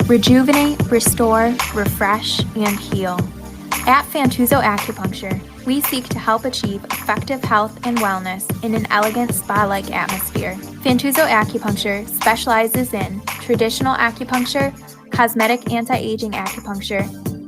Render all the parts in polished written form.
Rejuvenate, restore, refresh, and heal. At Fantuzzo Acupuncture, we seek to help achieve effective health and wellness in an elegant spa-like atmosphere. Fantuzzo Acupuncture specializes in traditional acupuncture, cosmetic anti-aging acupuncture,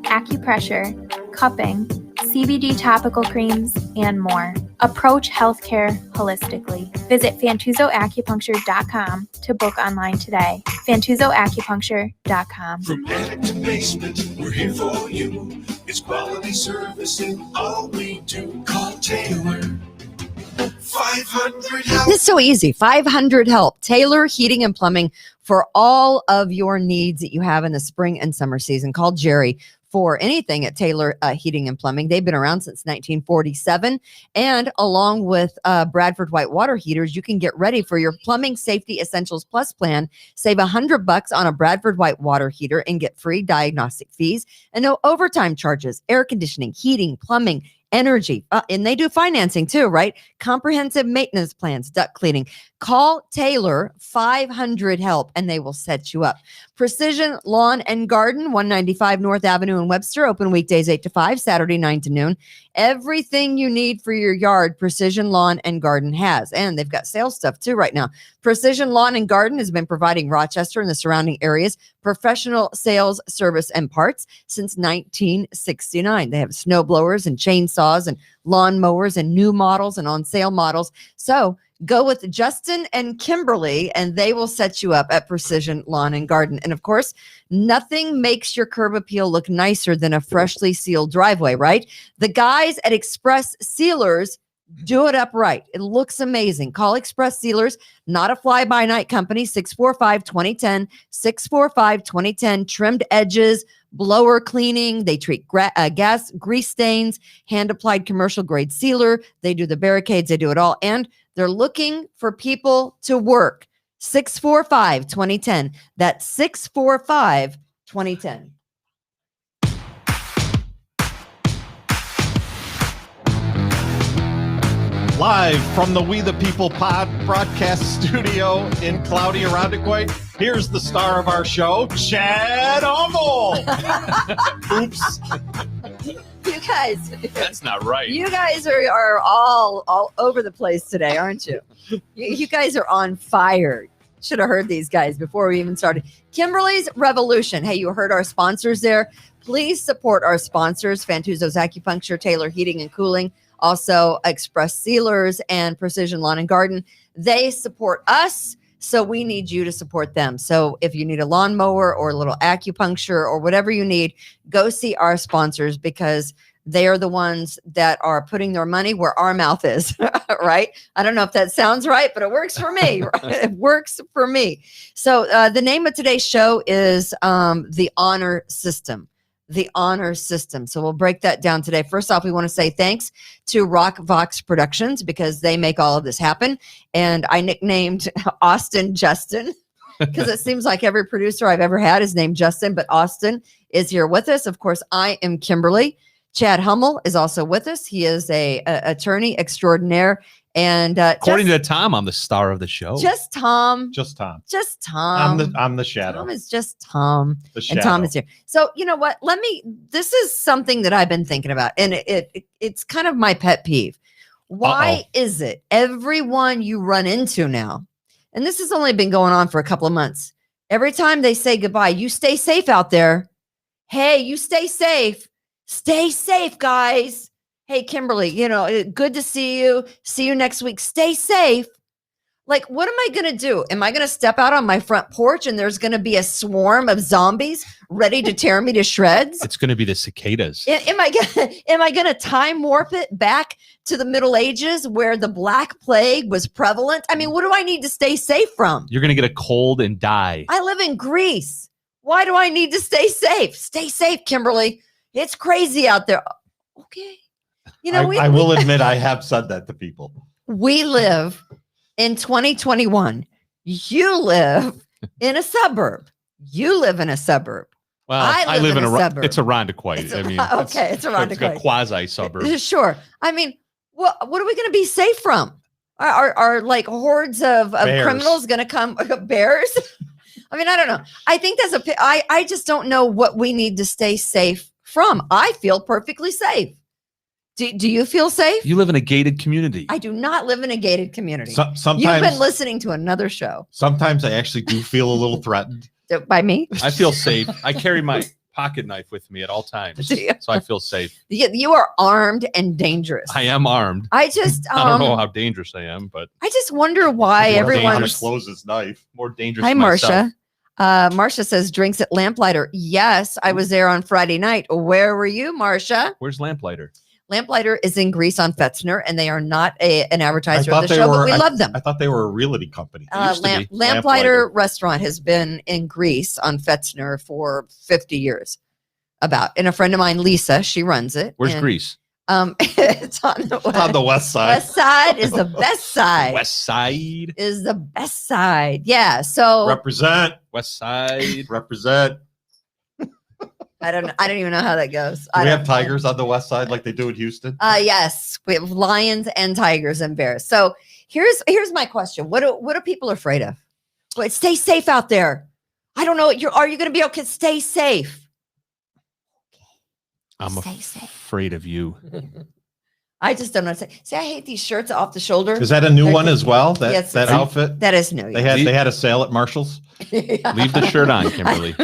acupressure, cupping, CBD topical creams, and more. Approach healthcare holistically. Visit FantuzzoAcupuncture.com to book online today. FantuzzoAcupuncture.com. From attic to basement, we're here for you. It's quality service in all we do. Call Taylor. 500 help. It's so easy. 500 help. Taylor Heating and Plumbing for all of your needs that you have in the spring and summer season. Call Jerry for anything at Taylor Heating and Plumbing. They've been around since 1947. And along with Bradford White Water Heaters, you can get ready for your Plumbing Safety Essentials Plus plan. Save $100 on a Bradford White Water Heater and get free diagnostic fees and no overtime charges. Air conditioning, heating, plumbing, energy, and they do financing too, right? Comprehensive maintenance plans, duct cleaning. Call Taylor 500 help and they will set you up. Precision Lawn and Garden, 195 North Avenue in Webster, open weekdays 8 to 5, Saturday 9 to noon. Everything you need for your yard, Precision Lawn and Garden has. And they've got sales stuff too right now. Precision Lawn and Garden has been providing Rochester and the surrounding areas professional sales, service, and parts since 1969. They have snow blowers and chainsaws and lawn mowers and new models and on sale models. So go with Justin and Kimberly, and they will set you up at Precision Lawn and Garden. And of course, nothing makes your curb appeal look nicer than a freshly sealed driveway, right? The guys at Express Sealers do it up right. It looks amazing. Call Express Sealers, not a fly-by-night company, 645-2010, 645-2010, trimmed edges, blower cleaning. They treat gas, grease stains, hand-applied commercial-grade sealer. They do the barricades. They do it all. And they're looking for people to work. 645-2010. That's 645-2010. Live from the We the People Pod broadcast studio in cloudy Irondequoit, here's the star of our show, Chad Hummel. Oops. You guys. That's not right. You guys are all over the place today, aren't you? You guys are on fire. Should have heard these guys before we even started. Kimberly's Revolution. Hey, you heard our sponsors there. Please support our sponsors, Fantuzzo's Acupuncture, Taylor Heating and Cooling, also Express Sealers and Precision Lawn and Garden. They support us, so we need you to support them. So if you need a lawnmower or a little acupuncture or whatever you need, go see our sponsors because they are the ones that are putting their money where our mouth is, right? I don't know if that sounds right, but it works for me. It works for me. So the name of today's show is The Honor System. The Honor System. So we'll break that down today. First off, we want to say thanks to Rock Vox Productions because they make all of this happen. And I nicknamed Austin Justin because it seems like every producer I've ever had is named Justin, but Austin is here with us. Of course, I am Kimberly. Chad Hummel is also with us. He is a attorney extraordinaire. And according to Tom, I'm the star of the show. Just Tom. Just Tom. Just Tom. I'm the shadow. Tom is just Tom. The shadow. And Tom is here. So you know what? This is something that I've been thinking about, and it's kind of my pet peeve. Why is it everyone you run into now, and this has only been going on for a couple of months, every time they say goodbye, you stay safe out there. Hey, you stay safe. Stay safe, guys. Hey, Kimberly, good to see you. See you next week. Stay safe. Like, what am I going to do? Am I going to step out on my front porch and there's going to be a swarm of zombies ready to tear me to shreds? It's going to be the cicadas. Am I going to time warp it back to the Middle Ages where the Black Plague was prevalent? I mean, what do I need to stay safe from? You're going to get a cold and die. I live in Greece. Why do I need to stay safe? Stay safe, Kimberly. It's crazy out there. Okay. I will admit I have said that to people. We live in 2021. You live in a suburb. You live in a suburb. Well, I live in a suburb. It's Irondequoit. It's Irondequoit. It's a quasi suburb. Sure. I mean, what are we going to be safe from? Are like hordes of criminals going to come? Bears? I mean, I don't know. I think I just don't know what we need to stay safe from. I feel perfectly safe. Do you feel safe? You live in a gated community. I do not live in a gated community. Sometimes you've been listening to another show. Sometimes I actually do feel a little threatened. By me? I feel safe. I carry my pocket knife with me at all times, so I feel safe. You are armed and dangerous. I am armed. I just I don't know how dangerous I am, but I just wonder why everyone's close his knife. More dangerous. Hi, than myself. Marcia. Marcia says drinks at Lamplighter. Yes, I was there on Friday night. Where were you, Marcia? Where's Lamplighter? Lamplighter is in Greece on Fetzner, and they are not an advertiser of the show, but we love them. I thought they were a realty company. Lamplighter restaurant has been in Greece on Fetzner for 50 years. And a friend of mine, Lisa, she runs it. Where's Greece? It's on the west side. West side is the best side. West side is the best side. Yeah. So represent. West side. Represent. I don't even know how that goes. Do we have tigers on the west side like they do in Houston? Yes, we have lions and tigers and bears. So here's my question: What are people afraid of? Wait, stay safe out there. I don't know. Are you going to be okay? Stay safe. I'm afraid of you. I just don't know what to say. See, I hate these shirts off the shoulder. Is that a new one as well? That outfit? That is new. They had a sale at Marshall's. Leave the shirt on, Kimberly.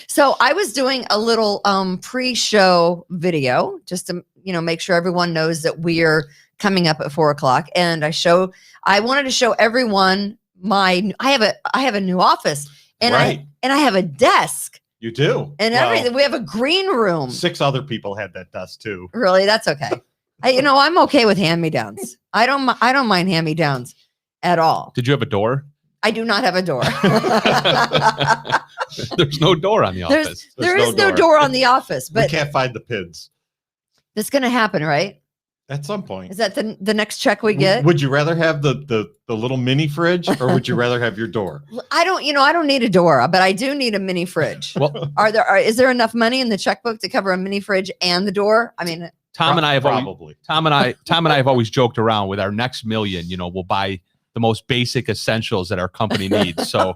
So I was doing a little pre-show video just to make sure everyone knows that we're coming up at 4:00. And I wanted to show everyone I have a new office and I have a desk. You do. And everything. We have a green room. 6 other people had that desk too. Really? That's okay. I'm okay with hand-me-downs. I don't mind hand-me-downs at all. Did you have a door? I do not have a door. There's no door on the office. There is no door on the office, but we can't find the pins. That's going to happen, right? At some point. Is that the next check we get? Would you rather have the little mini fridge or would you rather have your door? I don't need a door, but I do need a mini fridge. Well, is there enough money in the checkbook to cover a mini fridge and the door? I mean, Tom and I have always joked around with our next million, we'll buy the most basic essentials that our company needs. So,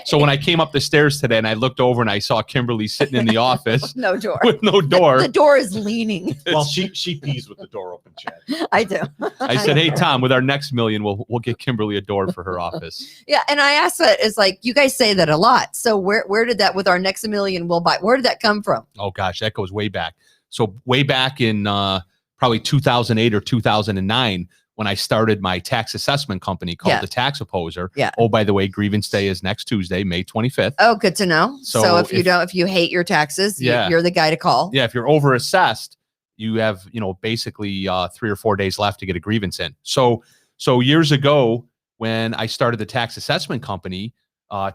So when I came up the stairs today and I looked over and I saw Kimberly sitting in the office no door with no door. The door is leaning. Well, she pees with the door open, Chad. I do. I said, hey, Tom, with our next million, we'll get Kimberly a door for her office. Yeah. And I asked that, it's like, you guys say that a lot. So where did that, with our next million we'll buy, where did that come from? Oh gosh, that goes way back. So way back in probably 2008 or 2009, when I started my tax assessment company called The Tax Opposer. Yeah. Oh, by the way, grievance day is next Tuesday, May 25th. Oh, good to know. So if you hate your taxes, yeah. you're the guy to call. Yeah. If you're overassessed, you have, basically 3 or 4 days left to get a grievance in. So years ago, when I started the tax assessment company,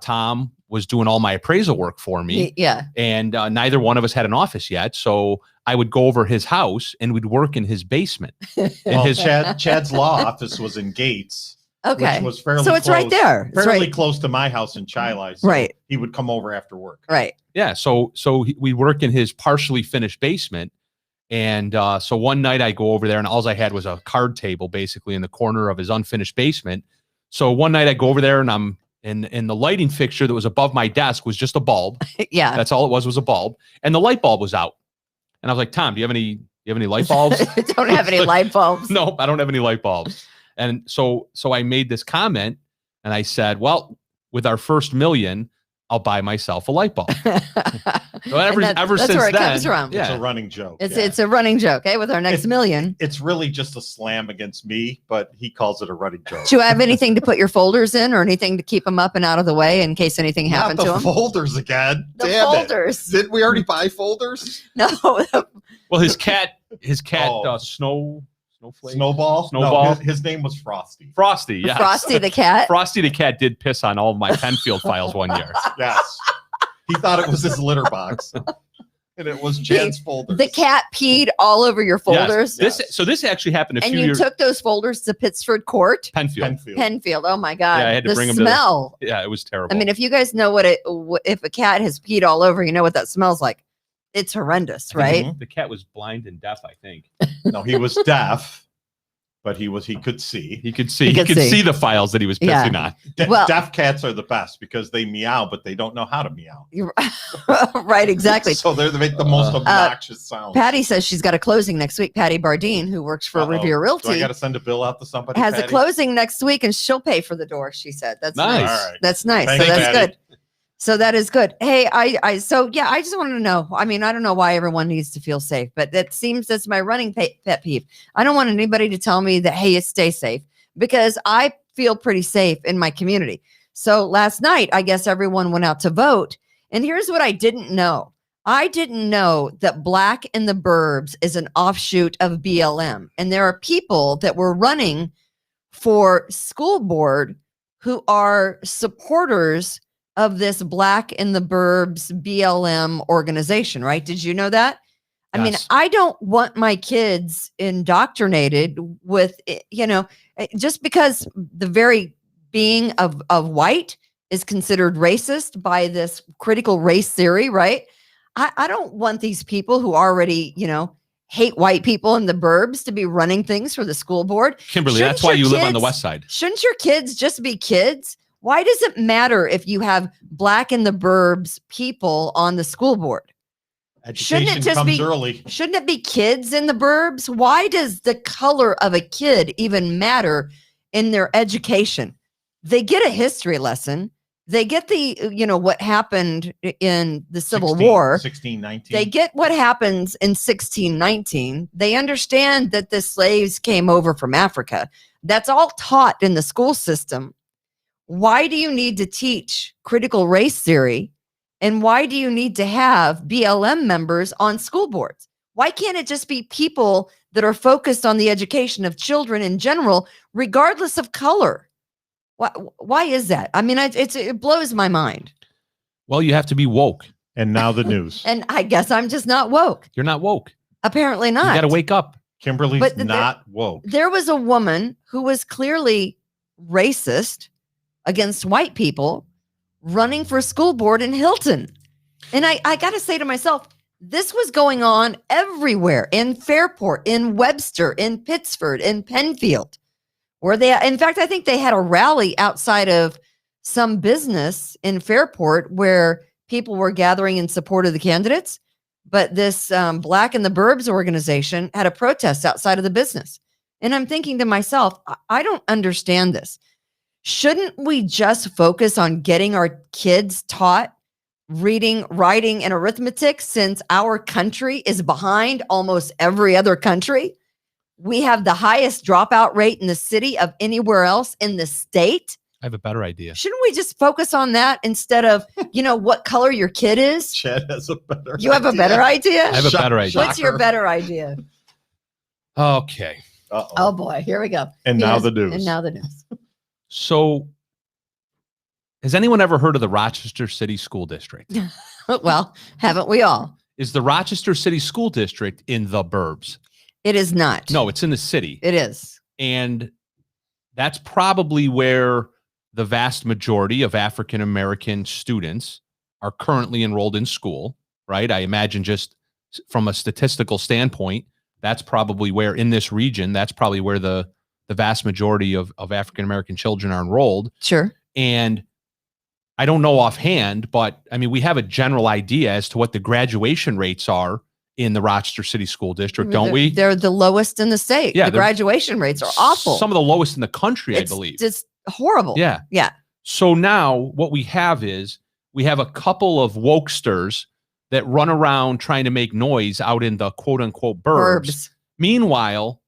Tom was doing all my appraisal work for me. Yeah. And neither one of us had an office yet. So I would go over his house and we'd work in his basement. And Chad's law office was in Gates. Okay. Which was fairly so it's close, right there. Fairly close to my house in Chili. So right. He would come over after work. Right. Yeah. So we work in his partially finished basement. And so one night I go over there and all I had was a card table basically in the corner of his unfinished basement. So one night I go over there and I'm in the lighting fixture that was above my desk was just a bulb. Yeah. That's all it was a bulb. And the light bulb was out. And I was like, Tom, do you have any light bulbs? I don't have any light bulbs. Nope, I don't have any light bulbs. And so I made this comment and I said, well, with our first million, I'll buy myself a light bulb. So ever since where it then, comes from. It's a running joke. It's a running joke. Okay, with our next million. It's really just a slam against me, but he calls it a running joke. Do you have anything to put your folders in or anything to keep them up and out of the way in case anything happened to them? Folders again. The folders. Didn't we already buy folders? No. Well, his cat, Snowball. No, his name was Frosty. Frosty, yes. Frosty the cat. Frosty the cat did piss on all of my Penfield files one year. Yes. He thought it was his litter box. And it was Chad's folders. The cat peed all over your folders. Yes. This actually happened a few years. And you took those folders to Pittsford Court? Penfield. Oh my God. Yeah, I had to bring them smell. Yeah, it was terrible. I mean, if you guys know if a cat has peed all over, you know what that smells like. It's horrendous, right? The cat was blind and deaf, I think. No, he was deaf, but he could see. He could see the files that he was pissing on. Well- Deaf cats are the best because they meow, but they don't know how to meow. Right, exactly. So they make the most obnoxious sounds. Patty says she's got a closing next week. Patty Bardine, who works for Revere Realty, Do I got to send a bill out to somebody? has Patty? a closing next week, and she'll pay for the door. She said, "That's Nice. nice. All right. That's nice. Thanks, so that's Patty. good. So that is good. Hey, I just wanted to know. I mean, I don't know why everyone needs to feel safe, but that's my running pet peeve. I don't want anybody to tell me that, hey, stay safe, because I feel pretty safe in my community. So last night, I guess everyone went out to vote. And here's what I didn't know. I didn't know that Black in the Burbs is an offshoot of BLM. And there are people that were running for school board who are supporters of this Black in the Burbs BLM organization, right? Did you know that? I mean, Yes. I don't want my kids indoctrinated with, just because the very being of white is considered racist by this critical race theory, right? I don't want these people who already, hate white people in the burbs to be running things for the school board. Kimberly, Shouldn't that's why your you live on the kids- west side. Shouldn't your kids just be kids? Why does it matter if you have Black in the Burbs people on the school board? Education Shouldn't it just comes be- early. Shouldn't it be kids in the burbs? Why does the color of a kid even matter in their education? They get a history lesson. They get what happened in the Civil War. 1619. They get what happens in 1619. They understand that the slaves came over from Africa. That's all taught in the school system. Why do you need to teach critical race theory? And why do you need to have BLM members on school boards? Why can't it just be people that are focused on the education of children in general, regardless of color? Why is that? I mean, it blows my mind. Well, you have to be woke. And now the news. And I guess I'm just not woke. You're not woke. Apparently not. You got to wake up. Kimberly's But not woke. There was a woman who was clearly racist against white people running for school board in Hilton. And I got to say to myself, this was going on everywhere, in Fairport, in Webster, in Pittsford, in Penfield, where in fact, I think they had a rally outside of some business in Fairport where people were gathering in support of the candidates. But this Black in the Burbs organization had a protest outside of the business. And I'm thinking to myself, I don't understand this. Shouldn't we just focus on getting our kids taught reading, writing, and arithmetic, since our country is behind almost every other country? We have the highest dropout rate in the city of anywhere else in the state. I have a better idea. Shouldn't we just focus on that instead of, what color your kid is? Chad has a better You have a better idea? I have a better idea. What's your better idea? Okay. Uh-oh. Oh boy, here we go. And now the news. And now the news. So, has anyone ever heard of the Rochester City School District? Well, haven't we all? Is the Rochester City School District in the burbs? It is not. No, it's in the city. It is. And that's probably where the vast majority of African American students are currently enrolled in school, right? I imagine, just from a statistical standpoint, that's probably where, in this region, that's probably where the vast majority of African American children are enrolled. Sure. And I don't know offhand, but I mean, we have a general idea as to what the graduation rates are in the Rochester City School District, don't we? They're the lowest in the state. Yeah, the they're- graduation rates are awful. Some of the lowest in the country, It's I believe. just horrible. Yeah. Yeah. So now what we have is we have a couple of wokesters that run around trying to make noise out in the quote unquote burbs. Burbs. Meanwhile,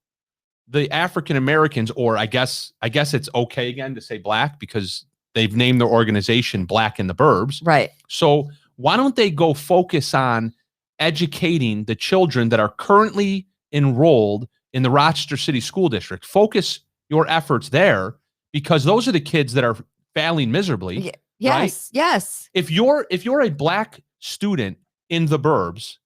the African Americans, or I guess it's okay again to say Black because they've named their organization Black in the Burbs. Right. So why don't they go focus on educating the children that are currently enrolled in the Rochester City School District? Focus your efforts there, because those are the kids that are failing miserably. Yeah. Yes. Yes. If you're a Black student in the burbs,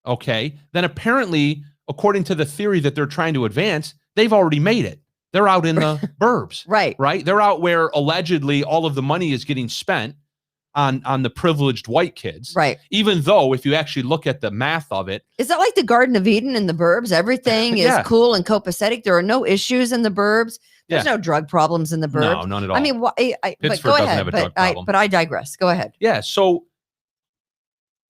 okay, then apparently, according to the theory that they're trying to advance, they've already made it. They're out in the burbs, Right. right? They're out where allegedly all of the money is getting spent on the privileged white kids. Right. Even though if you actually look at the math of it, Is that like the Garden of Eden in the burbs? Everything is Yeah. cool and copacetic. There are no issues in the burbs. There's no drug problems in the burbs. no, none at all. I mean, but Pittsburgh go doesn't ahead. have a drug problem. But I digress. Go ahead. Yeah. So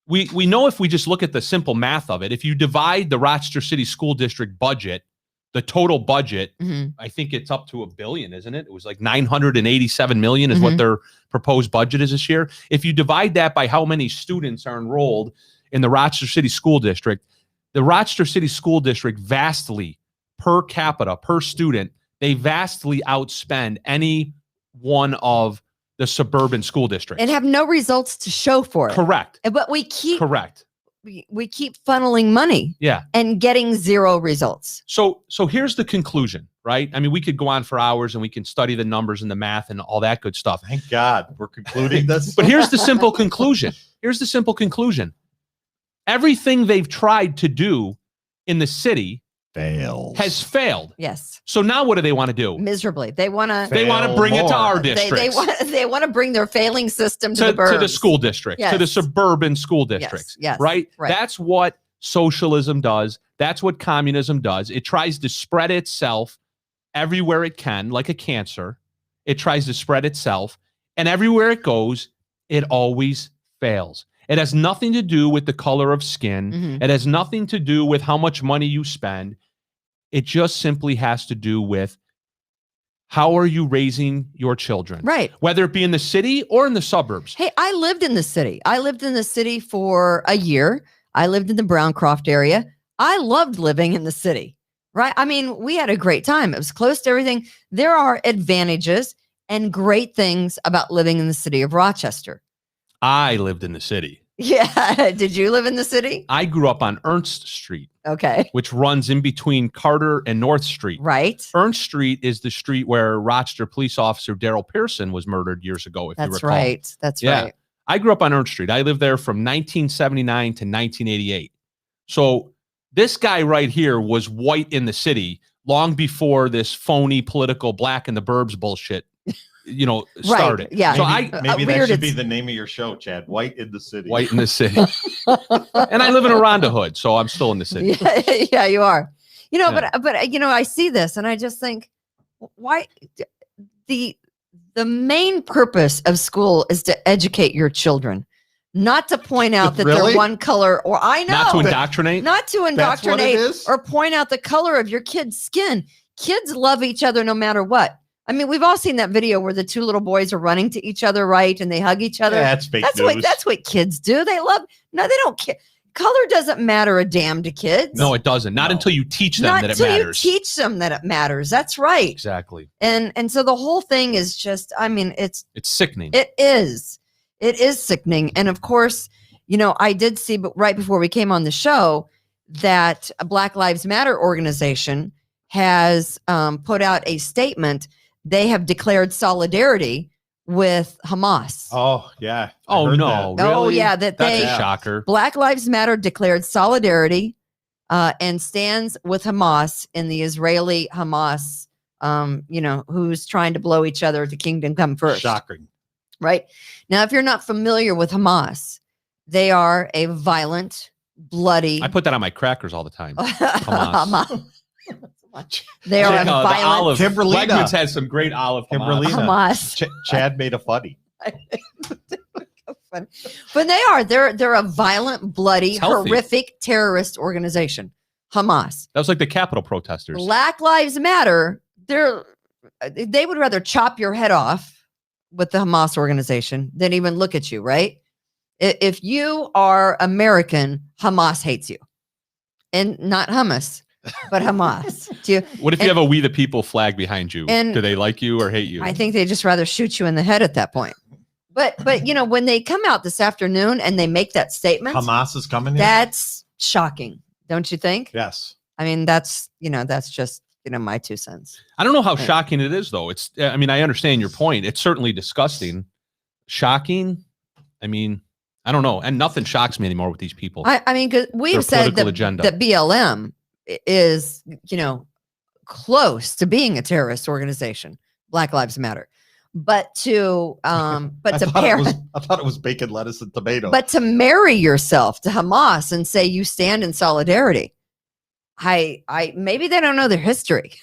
we know if we just look at the simple math of it, if you divide the Rochester City School District budget, the total budget, I think it's up to $1 billion, isn't it? It was like 987 million is what their proposed budget is this year. If you divide that by how many students are enrolled in the Rochester City School District, the Rochester City School District vastly, per capita, per student, they vastly outspend any one of the suburban school districts. And have no results to show for it. Correct. But we keep Correct. we keep funneling money Yeah. and getting zero results. So here's the conclusion, right? I mean, we could go on for hours and we can study the numbers and the math and all that good stuff. Thank God we're concluding this. But here's the simple conclusion. Here's the simple conclusion. Everything they've tried to do in the city Fails. has failed. Yes. So now what do they want to do? Miserably. They want to They want to bring it to our they districts. want to bring their failing system to, to the burbs. the school districts, to the Yes. suburban school districts. yes, Right? right. That's what socialism does. That's what communism does. It tries to spread itself everywhere it can, like a cancer. It tries to spread itself. And everywhere it goes, it always fails. It has nothing to do with the color of skin. It has nothing to do with how much money you spend. It just simply has to do with how are you raising your children? Right. Whether it be in the city or in the suburbs. Hey, I lived in the city. I lived in the city for a year. I lived in the Browncroft area. I loved living in the city, right? I mean, we had a great time. It was close to everything. There are advantages and great things about living in the city of Rochester. I lived in the city. Yeah. Did you live in the city? I grew up on Ernst Street, Okay. which runs in between Carter and North Street. Right. Ernst Street is the street where Rochester police officer Daryl Pearson was murdered years ago, if you That's recall. right. That's Yeah. right. I grew up on Ernst Street. I lived there from 1979 to 1988. So this guy right here was white in the city long before this phony political black in the burbs bullshit, started. Yeah. So Maybe that weird should be it's- the name of your show, Chad. White in the City. white in the city. And I live in Aranda Hood, so I'm still in the city. Yeah, you are. Yeah. But I see this and I just think, why the main purpose of school is to educate your children, not to point out that Really? they're one color, or I know Not to indoctrinate. not to That's what it indoctrinate is? or point out the color of your kid's skin. Kids love each other no matter what. I mean, we've all seen that video where the two little boys are running to each other, right? And they hug each other. That's fake news. That's what kids do. They love, no, they don't care. Color doesn't matter a damn to kids. No, it doesn't. Not No. until you teach them Not that it until matters. you teach them that it matters. That's right. Exactly. And so the whole thing is just, I mean, It's sickening. it is sickening. And of course, I did see, but right before we came on the show, that a Black Lives Matter organization has put out a statement. They have declared solidarity with Hamas. Oh, yeah. I Oh, heard no. that. Oh, Really? yeah, that That's they a shocker. Black Lives Matter declared solidarity and stands with Hamas in the Israeli Hamas, who's trying to blow each other to kingdom come first. Shocking. Right? Now, if you're not familiar with Hamas, they are a violent, bloody. I put that on my crackers all the time. Hamas. They are a The violent olive. Kimberlina. Wegmans has some great olive. Kimberlina. Hamas. Chad made a funny. But they are. They're a violent, bloody, It's healthy. horrific terrorist organization. Hamas. That was like the Capitol protesters. Black Lives Matter. They would rather chop your head off with the Hamas organization than even look at you, right? If you are American, Hamas hates you. And not hummus, but Hamas. What if you have a We the People flag behind you? and- Do they like you or hate you? I think they just rather shoot you in the head at that point. But when they come out this afternoon and they make that statement, Hamas is coming in? that's shocking, don't you think? Yes. I mean, that's just my 2 cents. I don't know how Right. shocking it is, though. I understand your point. It's certainly disgusting. Shocking? I mean, I don't know. And nothing shocks me anymore with these people. I mean, because Their we've said political that, agenda. that BLM is, close to being a terrorist organization, Black Lives Matter. but to I to thought pair, it was bacon, lettuce, and tomato. but to marry yourself to Hamas and say you stand in solidarity. I maybe they don't know their history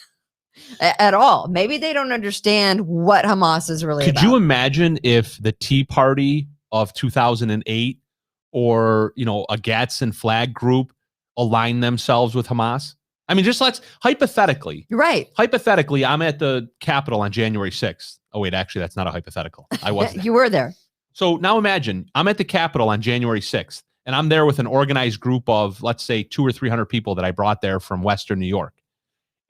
at all. Maybe they don't understand what Hamas is really Could about. you imagine if the Tea Party of 2008 or, a Gadsden flag group aligned themselves with Hamas? I mean, just hypothetically, You're right. hypothetically, I'm at the Capitol on January 6th. Oh, wait, actually, that's not a hypothetical. I was there. You were there. So now imagine I'm at the Capitol on January 6th, and I'm there with an organized group of, let's say, 200 or 300 people that I brought there from Western New York.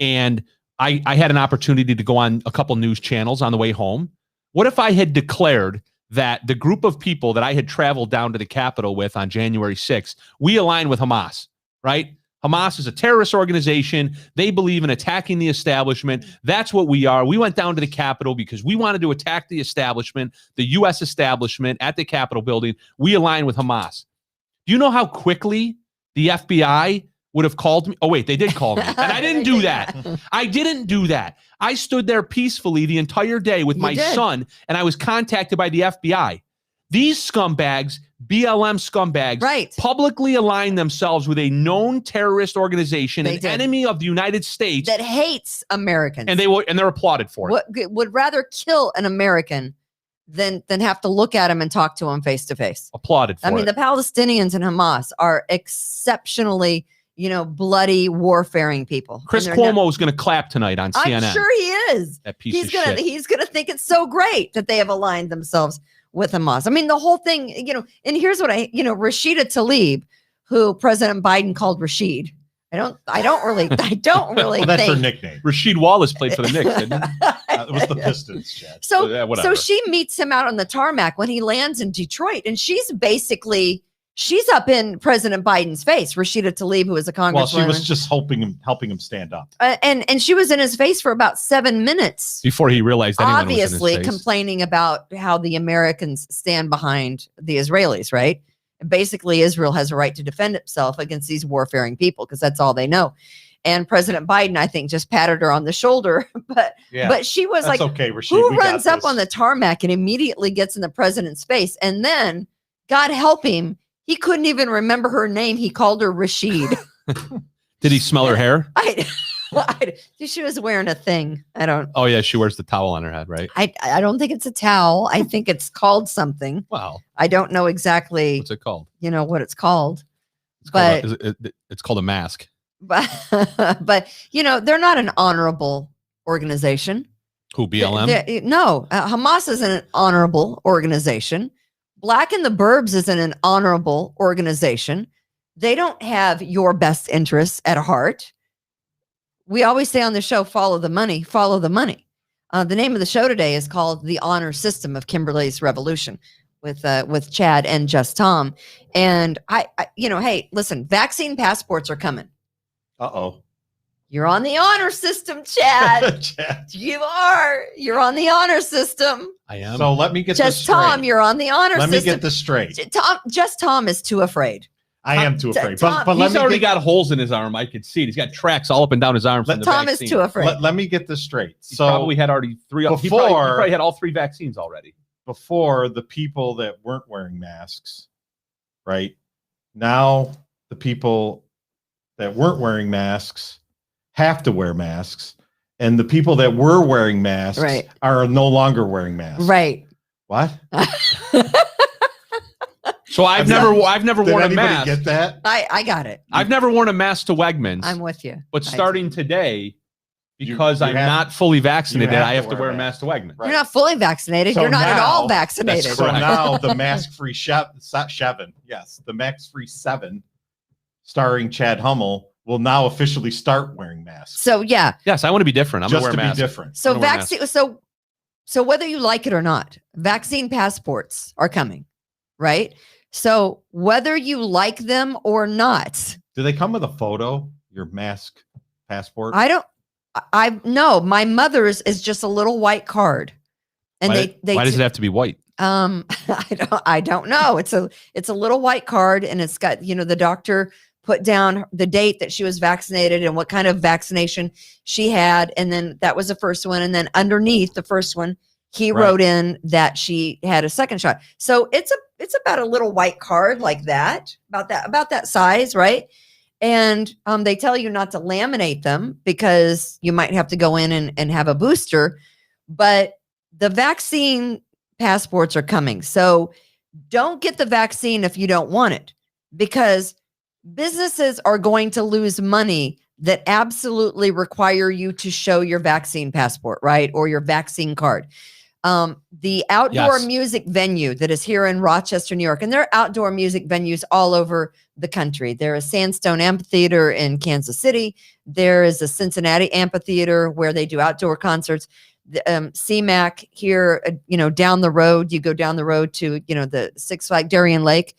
And I had an opportunity to go on a couple news channels on the way home. What if I had declared that the group of people that I had traveled down to the Capitol with on January 6th, we align with Hamas, right? Hamas is a terrorist organization. They believe in attacking the establishment. That's what we are. We went down to the Capitol because we wanted to attack the establishment, the U.S. establishment at the Capitol building. We align with Hamas. Do you know how quickly the FBI would have called me? Oh, wait, they did call me. And I didn't do that. I didn't do that. I stood there peacefully the entire day with my son, and I was contacted by the FBI. These scumbags, BLM scumbags, Right. publicly align themselves with a known terrorist organization, They an did. enemy of the United States, That hates Americans. and they're applauded for it. would rather kill an American than have to look at him and talk to him face to face. Applauded for I mean, it. the Palestinians and Hamas are exceptionally, bloody warfaring people. Chris And they're Cuomo is going to clap tonight on CNN. I'm sure he is. That piece of shit. He's gonna think it's so great that they have aligned themselves with Hamas. I mean, the whole thing, and here's what Rashida Tlaib, who President Biden called Rashid. I don't really well, that's her think. nickname. Rasheed Wallace played for the Knicks, didn't he? It was the Pistons, Chad. So, Yeah, so whatever. she meets him out on the tarmac when he lands in Detroit, and she's up in President Biden's face. Rashida Tlaib, who is a congresswoman, Well, she was just helping him stand up. and she was in his face for about 7 minutes. Before he realized anyone Obviously was in his face. complaining about how the Americans stand behind the Israelis, right? And basically, Israel has a right to defend itself against these warfaring people because that's all they know. And President Biden, I think, just patted her on the shoulder, but she was That's like, okay, Rashid. who we got runs up this. on the tarmac and immediately gets in the president's face? And then, God help him, he couldn't even remember her name. He called her Rashid. Did he smell her hair? She was wearing a thing. Oh, yeah, she wears the towel on her head, right? I don't think it's a towel. I think it's called something. Wow. I don't know exactly, What's it called? what it's called. It's called a mask. But they're not an honorable organization. Who, BLM? No, Hamas isn't an honorable organization. Black and the Burbs isn't an honorable organization. They don't have your best interests at heart. We always say on the show, follow the money, follow the money. The name of the show today is called The Honor System of Kimberly's Revolution with Chad and Just Tom. And I hey, listen, vaccine passports are coming. Uh-oh. You're on the honor system, Chad. Chad. You're on the honor system. I am. So let me get this Just straight. Tom, you're on the honor Let me system. get this straight. Tom is too afraid. I am too afraid. Tom, But let He's me already get, got holes in his arm. I could see it. He's got tracks all up and down his arm from the Tom vaccine. is too afraid. let me get this straight. He So probably had already three. He probably had all 3 vaccines already. before, the people that weren't wearing masks, right? Now the people that weren't wearing masks have to wear masks, and the people that were wearing masks Right. are no longer wearing masks. Right. What? So I've never Did worn a anybody mask. get that? I got it. I've never worn a mask to Wegmans. I'm with you. But starting today, because You I'm have- not fully vaccinated, you have I to have to wear wear a a mask to Wegmans. Right. You're not fully vaccinated. So You're not at now- all vaccinated. That's So correct. now the mask-free Chevin, yes, the mask-free 7, starring Chad Hummel, will now officially start wearing masks. So yeah. Yes, I want to be different. I'm just going to to wear a be mask. different. So I'm gonna wear a vaccine. So whether you like it or not, vaccine passports are coming, right? So whether you like them or not, Do they come with a photo? Your mask passport? I know my mother's is just a little white card, and Why does it have to be white? I don't know. It's a little white card, and it's got the doctor put down the date that she was vaccinated and what kind of vaccination she had, and then that was the first one, and then underneath the first one he Right. wrote in that she had a second shot. So it's about a little white card like that, about that size, right? And they tell you not to laminate them because you might have to go in and have a booster. But the vaccine passports are coming. So don't get the vaccine if you don't want it, because businesses are going to lose money that absolutely require you to show your vaccine passport, right? Or your vaccine card. The outdoor Yes. music venue that is here in Rochester, New York, and there are outdoor music venues all over the country. There is Sandstone Amphitheater in Kansas City. There is a Cincinnati Amphitheater where they do outdoor concerts. The CMAC here, down the road, you go down the road to, the Six Flags Darien Lake.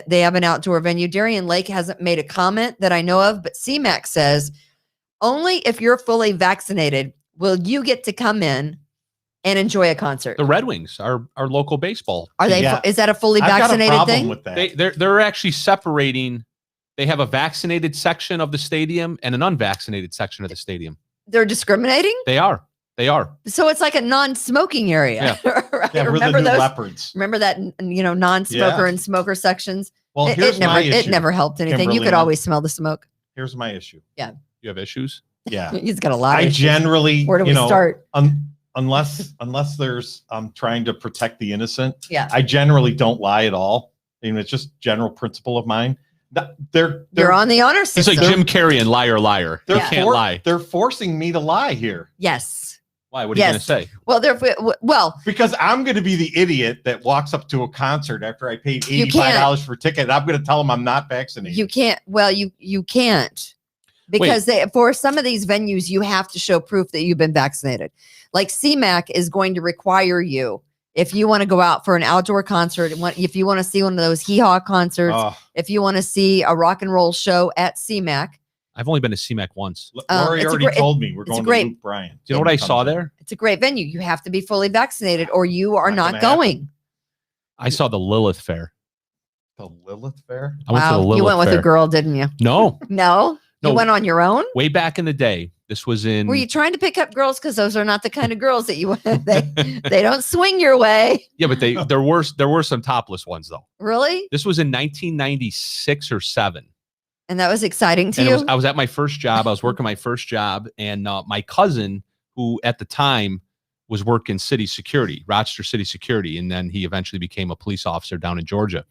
They have an outdoor venue. Darien Lake hasn't made a comment that I know of, but CMAC says only if you're fully vaccinated will you get to come in and enjoy a concert. The Red Wings, our local baseball. Are they? Yeah. Is that a fully I've got a vaccinated problem thing? with that. They're actually separating. They have a vaccinated section of the stadium and an unvaccinated section of the stadium. They're discriminating? They are. So it's like a non-smoking area. Right? Yeah, we're the Remember new those? leopards. Remember that, non-smoker Yeah. and smoker sections? Well, It here's my issue. It never helped anything. You Kimberly, could always smell the smoke. Here's my issue. You have issues. Yeah. He's got a lot I of issues. generally, Where do we start? unless there's trying to protect the innocent, Yeah. I generally don't lie at all. It's just general principle of mine. You're on the honor It's system. like Jim Carrey and Liar Liar. You They're can't lie. They're forcing me to lie here Yes. Why? What are you going to Yes. say? Well, because I'm going to be the idiot that walks up to a concert after I paid You $85 for a ticket. And I'm going to tell them I'm not vaccinated. you can't. Well, you can't, because for some of these venues, you have to show proof that you've been vaccinated. Like CMAC is going to require you, if you want to go out for an outdoor concert, if you want to see one of those hee haw concerts, Oh, if you want to see a rock and roll show at CMAC, I've only been to CMAC once. Lori it's a already great- told me we're it's a going great- to Luke Bryan. Do you know what I saw there? it's a great venue. You have to be fully vaccinated or you are Not not gonna going. I saw the Lilith Fair. The Lilith Fair? I went to the Lilith You went with Fair. a girl, didn't you? No, No, No. you went on your own. way back in the day. This was in. Were you trying to pick up girls? Because those are not the kind of girls that you they don't swing your way. Yeah, but there were some topless ones though. Really? This was in 1996 or 7. And that was exciting to And you? I was at my first job. I was working my first job, and my cousin, who at the time was working city security, Rochester City Security, and then he eventually became a police officer down in Georgia.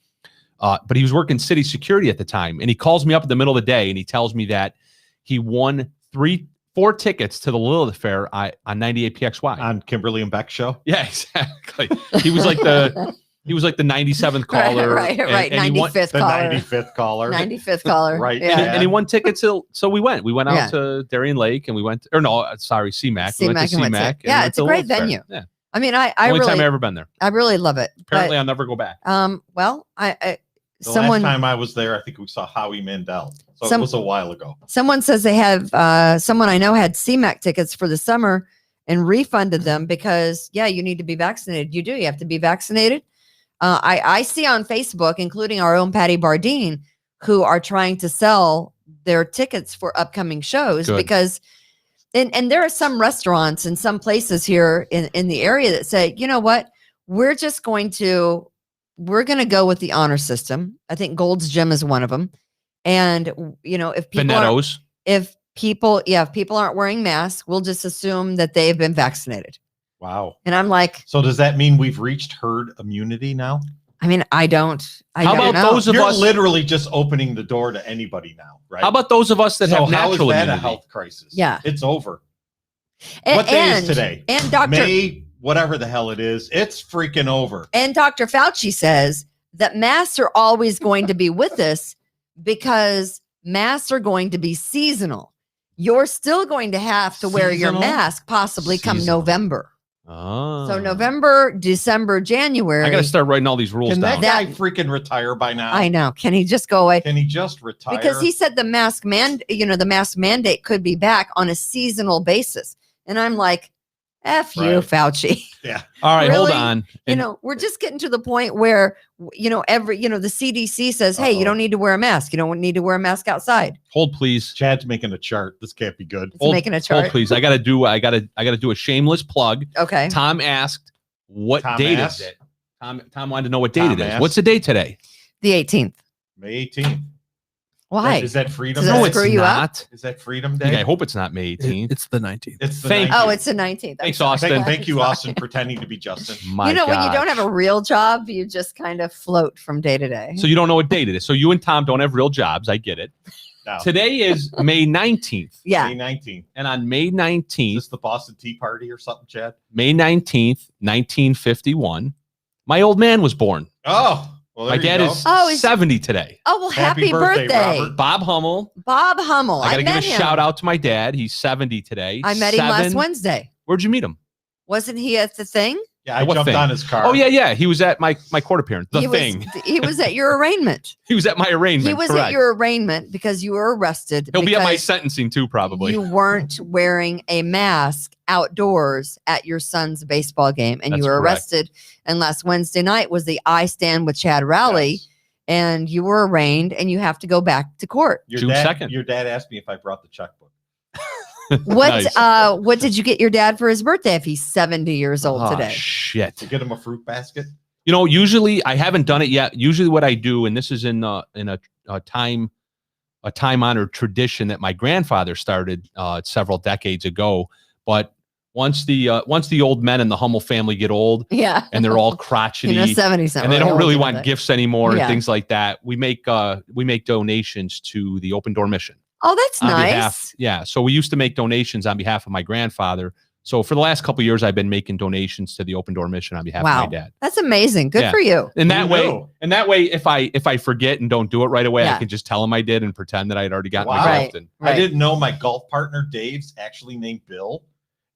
But he was working city security at the time, and he calls me up in the middle of the day, and he tells me that he won 4 tickets to the Lilith Fair on 98 PXY. On Kimberly and Beck show? Yeah, exactly. He was like the 97th caller, Right. and he won, 95th The caller. 95th caller. 95th caller. Right. Yeah. and he won tickets. So we went out Yeah. to Darien Lake, and we went. CMAC. We went to CMAC and went to- CMAC. and yeah, went it's to a the great Lilith Fair. venue. Yeah, I mean, I only time I've really, ever been there. I really love it. Apparently, I'll never go back. Well, I The someone last time I was there, I think we saw Howie Mandel. So Some- it was a while ago. someone says they have someone I know had CMAC tickets for the summer and refunded them because you need to be vaccinated. You do. You have to be vaccinated. I see on Facebook, including our own Patty Bardine, who are trying to sell their tickets for upcoming shows Good. because and there are some restaurants and some places here in the area that say, you know what, we're going to go with the honor system. I think Gold's Gym is one of them. And if people if people aren't wearing masks, we'll just assume that they've been vaccinated. Wow. And I'm like, So does that mean we've reached herd immunity now? I mean, I don't How about know. those of You're us? literally just opening the door to anybody now, right? How about those of us that so have how is natural that a immunity? health crisis? Yeah. It's over. And, What day is and- today? And Dr. May, whatever the hell it is, it's freaking over. And Dr. Fauci says that masks are always going to be with us because masks are going to be seasonal. You're still going to have to wear your Seasonal? mask possibly come Seasonal. November. Oh. So November, December, January. I got to start writing all these rules Can down. that guy freaking retire by now? I know. Can he just go away? Can he just retire? Because he said the mask mandate could be back on a seasonal basis. And I'm like, F you, Right. Fauci. Yeah. All right, hold Really? on. And We're just getting to the point where, the CDC says, hey, you Uh-oh. don't need to wear a mask. You don't need to wear a mask outside. hold, please. Chad's making a chart. This can't be good. It's making a Hold, chart. please. I got to do a shameless plug. Okay. Tom asked what Tom date asked. is it? Tom wanted to know what date Tom it is. asked. What's the date today? The 18th. May 18th. Why? Is that Freedom Does Day? that screw you up? not. Is that Freedom I Day? hope it's not May 18th. It's the 19th. It's the Thank 19th. Oh, it's the 19th. Thanks, I'm sorry. Austin. Thank you, Austin, pretending to be Justin. My You know, when you don't gosh. have a real job, you just kind of float from day to day. So you don't know what date it is. So you and Tom don't have real jobs. I get it. No. Today is May 19th. yeah. May 19th. And on May Is 19th, this the Boston Tea Party or something, Chad? May 19th, 1951, my old man was born. Oh, well, My there dad you go. is Oh, he's- 70 today. Oh, well, happy, Happy birthday, birthday. Robert. Bob Hummel. Bob Hummel. I got to give met a him. shout out to my dad. He's 70 today. I met him last 7 Wednesday. Where'd you meet him? Wasn't he at the thing? Yeah, I What jumped thing? on his car. Oh, yeah. He was at my court appearance. The he thing. he was at your arraignment. He was at my arraignment. He was correct. at your arraignment because you were arrested. He'll be at my because sentencing too, probably. You weren't wearing a mask outdoors at your son's baseball game, and That's you were correct. arrested. And last Wednesday night was the I Stand with Chad rally, Yes. and you were arraigned, and you have to go back to court. June 2nd. Your dad asked me if I brought the checkbook. What Nice. what did you get your dad for his birthday if he's 70 years old Oh, today? shit. To get him a fruit basket. You know, usually I haven't done it yet. Usually, what I do, and this is in a time honored tradition that my grandfather started several decades ago. But once the old men in the Hummel family get old Yeah. and they're all crotchety, You know, 70 and they don't really want gifts anymore Yeah. and things like that, we make donations to the Open Door Mission. Oh, that's on nice. behalf- yeah. So we used to make donations on behalf of my grandfather. So for the last couple of years, I've been making donations to the Open Door Mission on behalf Wow. of my dad. That's amazing. Good Yeah. for you. And Who that way, if I forget and don't do it right away, Yeah. I can just tell him I did and pretend that I'd already gotten Wow. my Right. gift. And Right. I didn't know my golf partner Dave's actually named Bill,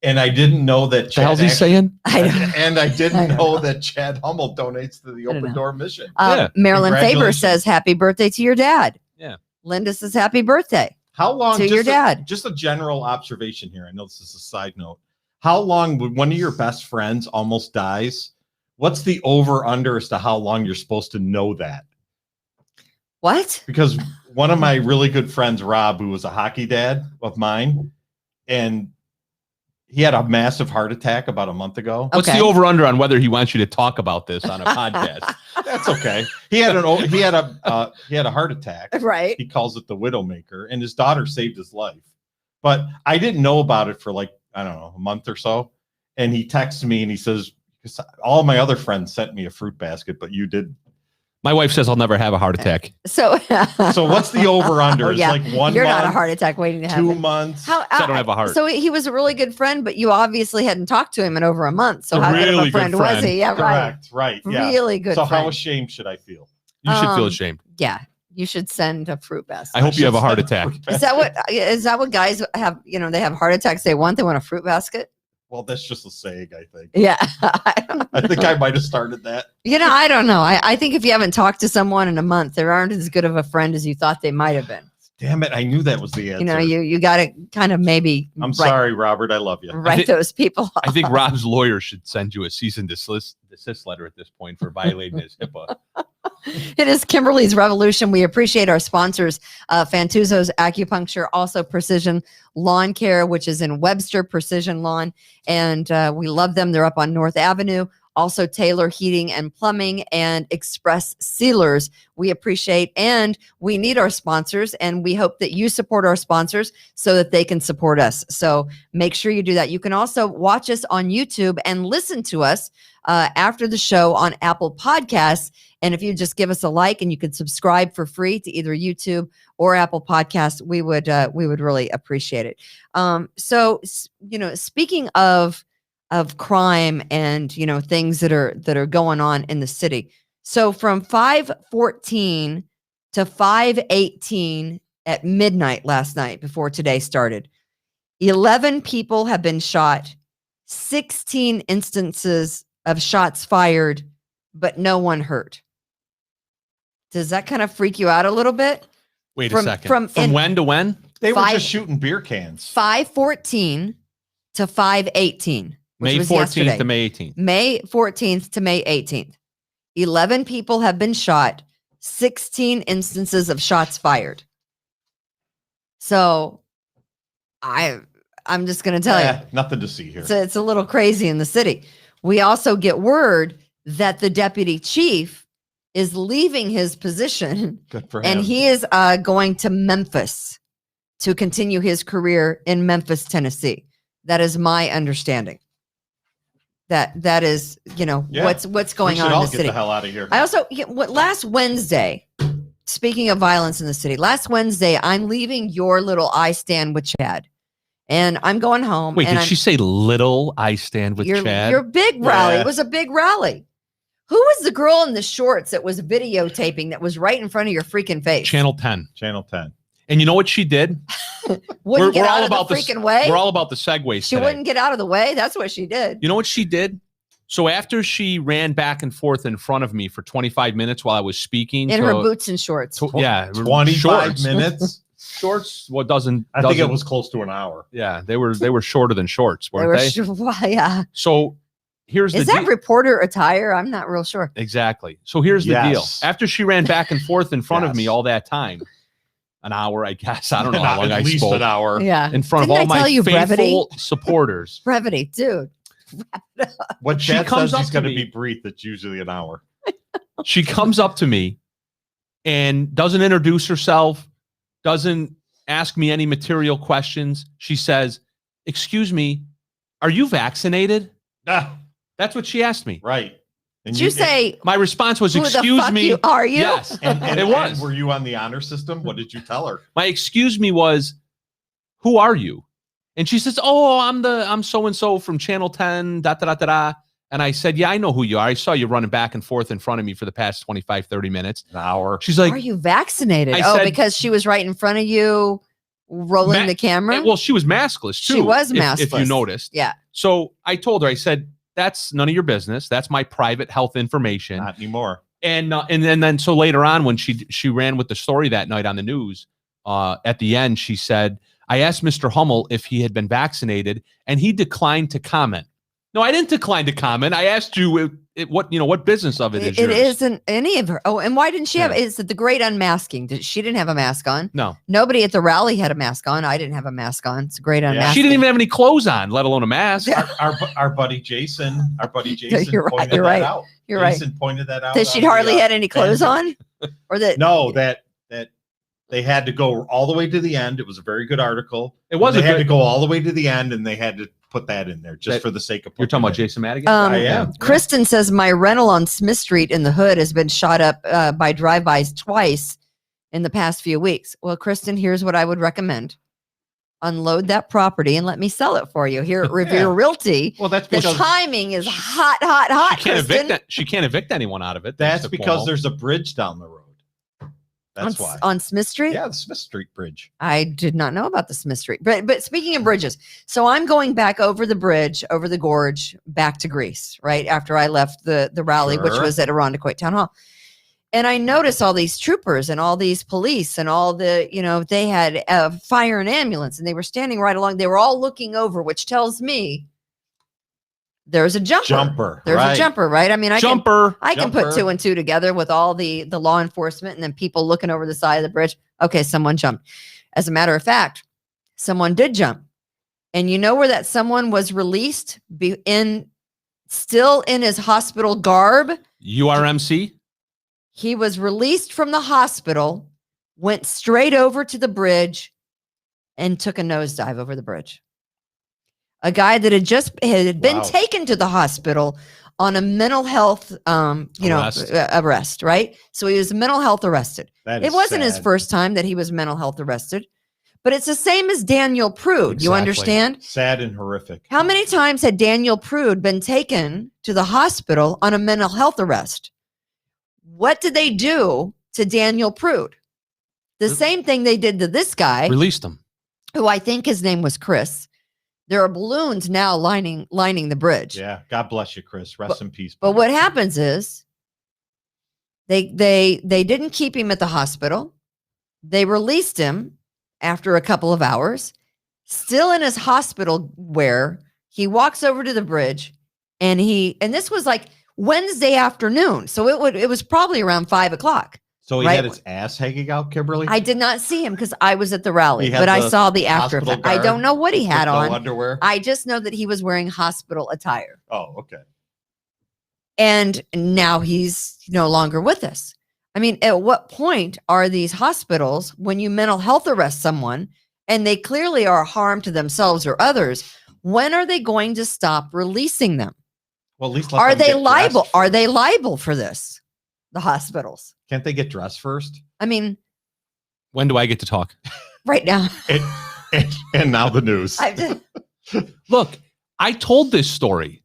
and I didn't know that. what the hell's he actually- saying? I don't- And I I didn't don't know know. that Chad Hummel donates to the I don't Open know. Door Mission. Yeah. Marilyn Faber Congratulations. says happy birthday to your dad. Yeah. Linda says happy birthday. How long? To your dad. Just a general observation here. I know this is a side note. How long when one of your best friends almost dies? What's the over under as to how long you're supposed to know that? What? Because one of my really good friends, Rob, who was a hockey dad of mine, and he had a massive heart attack about a month ago. What's Okay. the over under on whether he wants you to talk about this on a podcast? That's okay. He had a heart attack. Right. He calls it the Widowmaker, and his daughter saved his life. But I didn't know about it for like, I don't know, a month or so. And he texts me and he says, all my other friends sent me a fruit basket, but you did. My wife says I'll never have a heart attack. So So what's the over under? Oh, It's yeah. like 1 You're month, not a heart attack waiting to 2 happen. months. How, So I don't have a heart. So he was a really good friend, but you obviously hadn't talked to him in over a month. So A how good of really a good friend was friend. he? Yeah, right. Correct. Right. Yeah. Really good So friend. how ashamed should I feel? You should feel Um, ashamed. Yeah, you should send a fruit basket. I hope you have a heart should send attack. fruit Is that what guys have? You know, they have heart attacks. They want a fruit basket. Well, that's just a saying, I think. Yeah. I think I might have started that. You know, I don't know. I think if you haven't talked to someone in a month, they aren't as good of a friend as you thought they might have been. Damn it. I knew that was the answer. You know, you got to kind of maybe I'm sorry, Robert. I love you. write those people off. I think Rob's lawyer should send you a cease and desist letter at this point for violating his HIPAA. It is Kimberly's Revolution. We appreciate our sponsors, Fantuzzo's Acupuncture, also Precision Lawn Care, which is in Webster Precision Lawn. And we love them. They're up on North Avenue. Also Taylor Heating and Plumbing and Express Sealers. We appreciate and we need our sponsors, and we hope that you support our sponsors so that they can support us. So make sure you do that. You can also watch us on YouTube and listen to us after the show on Apple Podcasts. And if you just give us a like and you can subscribe for free to either YouTube or Apple Podcasts, we would really appreciate it. So you know, speaking of crime and, you know, things that are going on in the city. So from 5:14 to 5:18 at midnight last night, before today started, 11 people have been shot, 16 instances of shots fired, but no one hurt. Does that kind of freak you out a little bit? Wait From- a second. from From in- when to when? They were Five- just shooting beer cans. 5:14 to 5:18. which May was 14th yesterday. to May 18th. May 14th to May 18th. 11 people have been shot, 16 instances of shots fired. So I'm just going to tell you, Nothing to see here. it's a little crazy in the city. We also get word that the deputy chief is leaving his position Good for him. and he is going to Memphis to continue his career in Memphis, Tennessee. That is my understanding. That is, Yeah. what's going we should on in all the get city. the hell out of here. I also last Wednesday, speaking of violence in the city, last Wednesday I'm leaving your little I stand with Chad, and I'm going home. Wait, and did she say little I stand with your Chad? big rally? Yeah. It was a big rally. Who was the girl in the shorts that was videotaping that was right in front of your freaking face? Channel 10. Channel 10. And you know what she did? Wouldn't get out of the freaking way. We're all about the segues She today. wouldn't get out of the way. That's what she did. You know what she did? So after she ran back and forth in front of me for 25 minutes while I was speaking, In her boots and shorts. yeah, 25 shorts. minutes. Shorts. What I think it was close to an hour. Yeah, they were shorter than shorts, weren't they? Yeah. So here's Is the that deal. reporter attire? I'm not real sure. Exactly. So here's the deal. Yes. After she ran back and forth in front of me Yes. all that time, an hour, I guess. I don't know how long I At least spoke. an hour. Yeah. In front Didn't of all I tell my you faithful supporters. Brevity, dude. When She Chad comes says up he's to going to me. be brief, it's usually an hour. She comes up to me and doesn't introduce herself, doesn't ask me any material questions. She says, "Excuse me, are you vaccinated?" Ah, That's what she asked me. right. And Did you say, My response was, who the "Excuse fuck me." are you? Yes, and it was. Were you on the honor system? What did you tell her? My excuse me was, "Who are you?" And she says, "Oh, I'm so and so from Channel 10, da da da da da." And I said, "Yeah, I know who you are. I saw you running back and forth in front of me for the past 25, 30 minutes." An hour. She's like, Are you vaccinated? I said- Because she was right in front of you rolling the camera? well, she was maskless too. She was if you maskless. noticed. Yeah. So I told her, I said, "That's none of your business. That's my private health information." Not anymore. And then so later on, when she ran with the story that night on the news, at the end she said, "I asked Mr. Hummel if he had been vaccinated, and he declined to comment." No, I didn't decline to comment. I asked you what business of it is It yours? isn't any of her. Oh, and why didn't she have? Yeah. It's the great unmasking. She didn't have a mask on. No, Nobody at the rally had a mask on. I didn't have a mask on. It's a great unmasking. she didn't even have any clothes on, let alone a mask. Our buddy Jason. You're right, pointed you're that right. out. You're right. Jason pointed that out. That she'd on hardly the, had any clothes on, or that No, that they had to go all the way to the end. It was a very good article. It was They a had to good. go all the way to the end, and they had to put that in there just That- for the sake of. You're talking putting about it in. Jason Madigan? I am. Kristen says my rental on Smith Street in the hood has been shot up by drive-bys twice in the past few weeks. Well, Kristen, here's what I would recommend: unload that property and let me sell it for you here at Revere Realty. Well, that's The because timing is hot, She can't Kristen. evict. She can't evict anyone out of it. that's thanks to because Cuomo. there's a bridge down the road. That's on, why. on Smith Street. Yeah, the Smith Street Bridge. I did not know about the Smith Street. But speaking of bridges, so I'm going back over the bridge, over the gorge, back to Greece, right after I left the rally, which Sure. was at Irondequoit Town Hall. And I noticed all these troopers and all these police and all the, they had fire and ambulance, and they were standing right along. They were all looking over, which tells me there's a jumper. There's right. a jumper, right? I mean, I can put Jumper. 2 and 2 together with all the law enforcement and then people looking over the side of the bridge. Okay, someone jumped. As a matter of fact, someone did jump. And you know where that someone was released? Still in his hospital garb. URMC. He was released from the hospital, went straight over to the bridge, and took a nosedive over the bridge. A guy that had been Wow. taken to the hospital on a mental health, arrest, right? So he was mental health arrested. That It is wasn't his sad. first time that he was mental health arrested, but it's the same as Daniel Prude. You Exactly. understand? Sad and horrific. How many times had Daniel Prude been taken to the hospital on a mental health arrest? What did they do to Daniel Prude? The same thing they did to this guy, Released him. who I think his name was Chris. There are balloons now lining the bridge. Yeah. God bless you, Chris. Rest in peace. But buddy. what happens is they didn't keep him at the hospital. They released him after a couple of hours, still in his hospital wear. He walks over to the bridge and this was like Wednesday afternoon. So it was probably around 5:00. So he right. had his ass hanging out, Kimberly? I did not see him because I was at the rally, He had but I the saw the after hospital effect. I garb don't know what he had With no on. underwear? I just know that he was wearing hospital attire. Oh, okay. And now he's no longer with us. I mean, at what point are these hospitals, when you mental health arrest someone and they clearly are harm to themselves or others, when are they going to stop releasing them? Well, at least let Are them they get liable? dressed Are first. they liable for this? The hospitals. Can't they get dressed first? I mean, When do I get to talk? right now. And now the news. I just, Look, I told this story.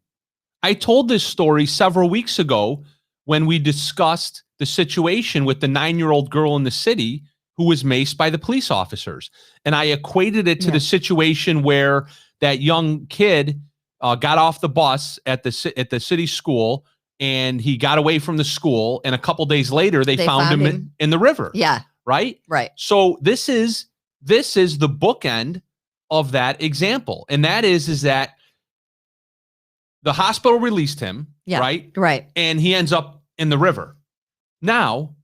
I told this story several weeks ago when we discussed the situation with the 9-year-old girl in the city who was maced by the police officers. And I equated it to the situation where that young kid got off the bus at the city school, and he got away from the school. And a couple days later, they found him in the river. yeah, Right. right. So this is the bookend of that example. And that is that the hospital released him. Yeah, Right. right. And he ends up in the river. Now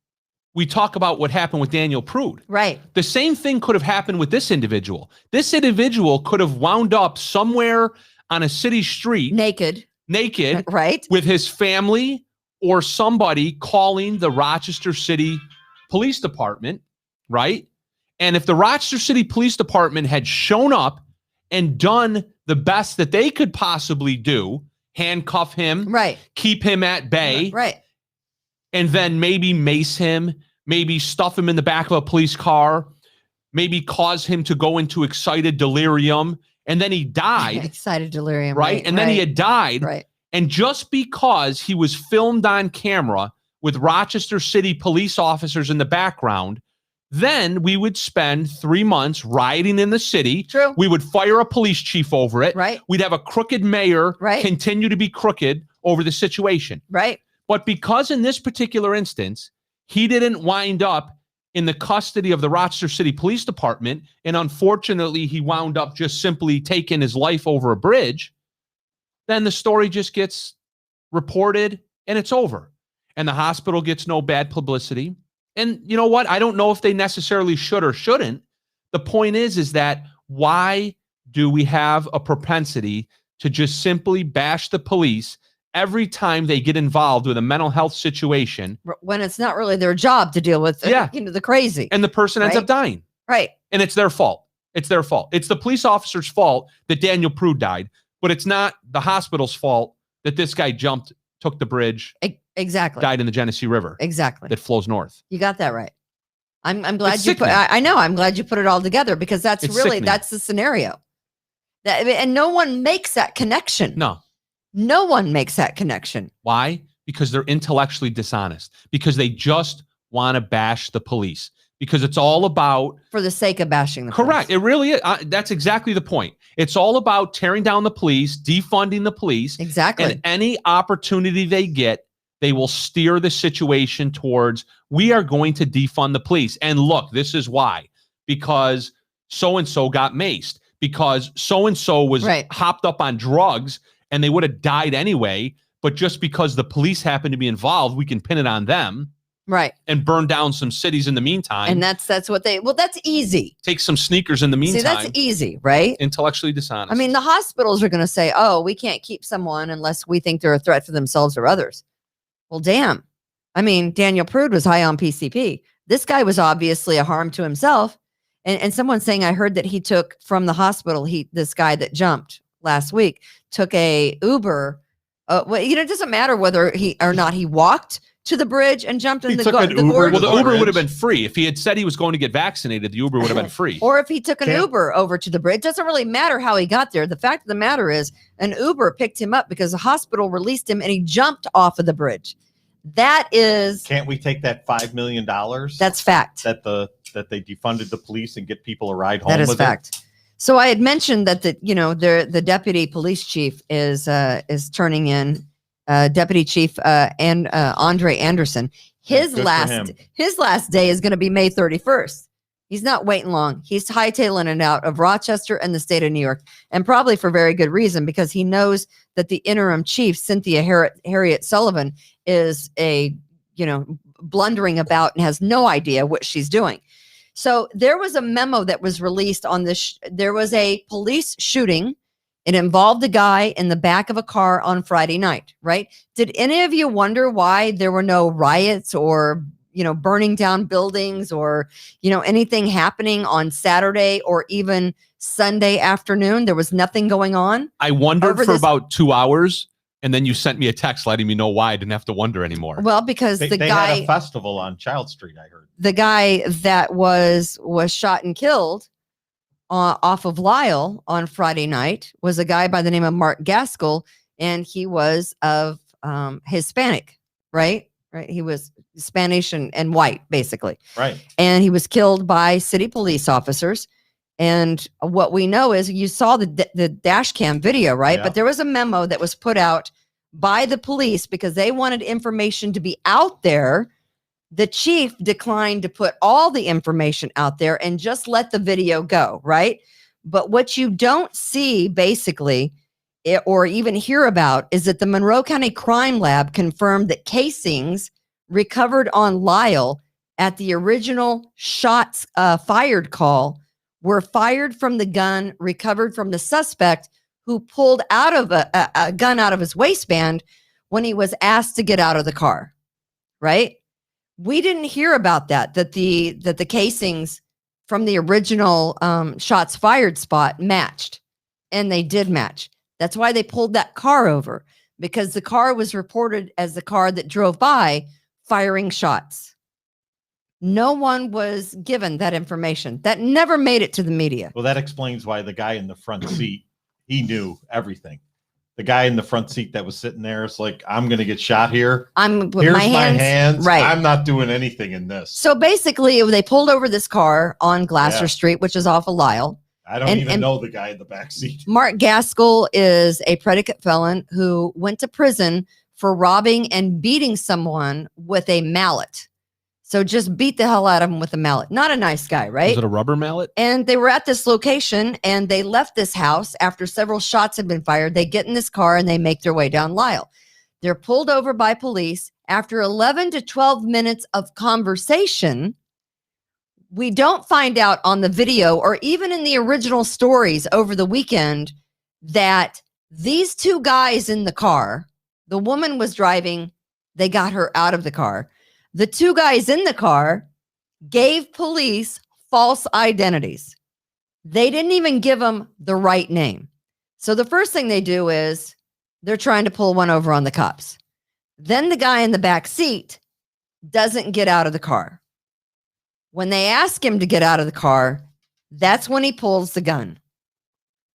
we talk about what happened with Daniel Prude. Right. The same thing could have happened with this individual. This individual could have wound up somewhere on a city street Naked. Right. with his family or somebody calling the Rochester City Police Department, right? And if the Rochester City Police Department had shown up and done the best that they could possibly do, handcuff him, Right. keep him at bay, Right. and then maybe mace him, maybe stuff him in the back of a police car, maybe cause him to go into excited delirium, and then he died, Excited delirium. right? And then he had died. Right. And just because he was filmed on camera with Rochester City police officers in the background, then we would spend 3 months rioting in the city. True. We would fire a police chief over it. Right. We'd have a crooked mayor Right. continue to be crooked over the situation. Right. But because in this particular instance, he didn't wind up in the custody of the Rochester City Police Department, and unfortunately he wound up just simply taking his life over a bridge, then the story just gets reported and it's over. And the hospital gets no bad publicity. And you know what? I don't know if they necessarily should or shouldn't. The point is that why do we have a propensity to just simply bash the police every time they get involved with a mental health situation, When it's not really their job to deal with, the crazy. and the person ends up dying? Right. And it's their fault. It's their fault. It's the police officer's fault that Daniel Prude died, but it's not the hospital's fault that this guy took the bridge, Exactly. died in the Genesee River Exactly. that flows north. You got that right. I'm glad It's you put. sickening. I know. I'm glad you put it all together because that's It's really sickening. that's the scenario. And no one makes that connection. No. one makes that connection. Why? Because they're intellectually dishonest. Because they just want to bash the police. Because it's all about For the sake of bashing the correct. police. It really is. That's exactly the point. It's all about tearing down the police, defunding the police, Exactly. and any opportunity they get, they will steer the situation towards, we are going to defund the police. And look, this is why. Because so-and-so got maced. Because so-and-so was hopped up on drugs and they would have died anyway. But just because the police happen to be involved, we can pin it on them. Right. And burn down some cities in the meantime. And that's what that's easy. Take some sneakers in the meantime. See, that's easy, right? Intellectually dishonest. I mean, the hospitals are going to say, oh, we can't keep someone unless we think they're a threat for themselves or others. Well, damn. I mean, Daniel Prude was high on PCP. This guy was obviously a harm to himself. And someone's saying, I heard that he took from the hospital, this guy that jumped last week, took a Uber. Well, it doesn't matter whether he walked to the bridge and jumped in the Well, gorge. the Uber would have been free. If he had said he was going to get vaccinated, the Uber would have been free. Or if he took an Uber over to the bridge. Doesn't really matter how he got there. The fact of the matter is an Uber picked him up because the hospital released him and he jumped off of the bridge. That is. Can't we take that $5 million? That's fact. That they defunded the police and get people a ride home. That is with fact. It? So I had mentioned that the deputy police chief is turning in Deputy Chief and Andre Anderson. His last day is going to be May 31st. He's not waiting long. He's hightailing it out of Rochester and the state of New York, and probably for very good reason, because he knows that the interim chief, Cynthia Harriet Sullivan, is blundering about and has no idea what she's doing. So there was a memo that was released on this. There was a police shooting It involved a guy in the back of a car on Friday night, right? Did any of you wonder why there were no riots or, burning down buildings or, anything happening on Saturday or even Sunday afternoon? There was nothing going on. I wondered for about 2 hours, and then you sent me a text letting me know why I didn't have to wonder anymore. Well, because They the guy had a festival on Child Street, I heard. The guy that was shot and killed off of Lyle on Friday night was a guy by the name of Mark Gaskell, and he was of Hispanic, right? Right. He was Spanish and white, basically. Right. And he was killed by city police officers. And what we know is you saw the dash cam video, right? Yeah. But there was a memo that was put out by the police because they wanted information to be out there. The chief declined to put all the information out there and just let the video go, right? But what you don't see, basically, or even hear about, is that the Monroe County Crime Lab confirmed that casings recovered on Lyle at the original shots fired call were fired from the gun recovered from the suspect who pulled out of a gun out of his waistband when he was asked to get out of the car, right? We didn't hear about that the casings from the original shots fired spot matched, and they did match. That's why they pulled that car over, because the car was reported as the car that drove by firing shots. No one was given that information. That never made it to the media. Well, that explains why the guy in the front seat, he knew everything. The guy in the front seat that was sitting there is like, I'm going to get shot here. I'm with Here's my hands. Right. I'm not doing anything in this. So basically, they pulled over this car on Glasser Street, which is off of Lyle. I don't even know the guy in the back seat. Mark Gaskell is a predicate felon who went to prison for robbing and beating someone with a mallet. So just beat the hell out of him with a mallet. Not a nice guy, right? Was it a rubber mallet? And they were at this location and they left this house after several shots had been fired. They get in this car and they make their way down Lyle. They're pulled over by police. After 11 to 12 minutes of conversation, we don't find out on the video or even in the original stories over the weekend that these two guys in the car, the woman was driving, they got her out of the car. The two guys in the car gave police false identities. They didn't even give them the right name. So the first thing they do is they're trying to pull one over on the cops. Then the guy in the back seat doesn't get out of the car. When they ask him to get out of the car, that's when he pulls the gun.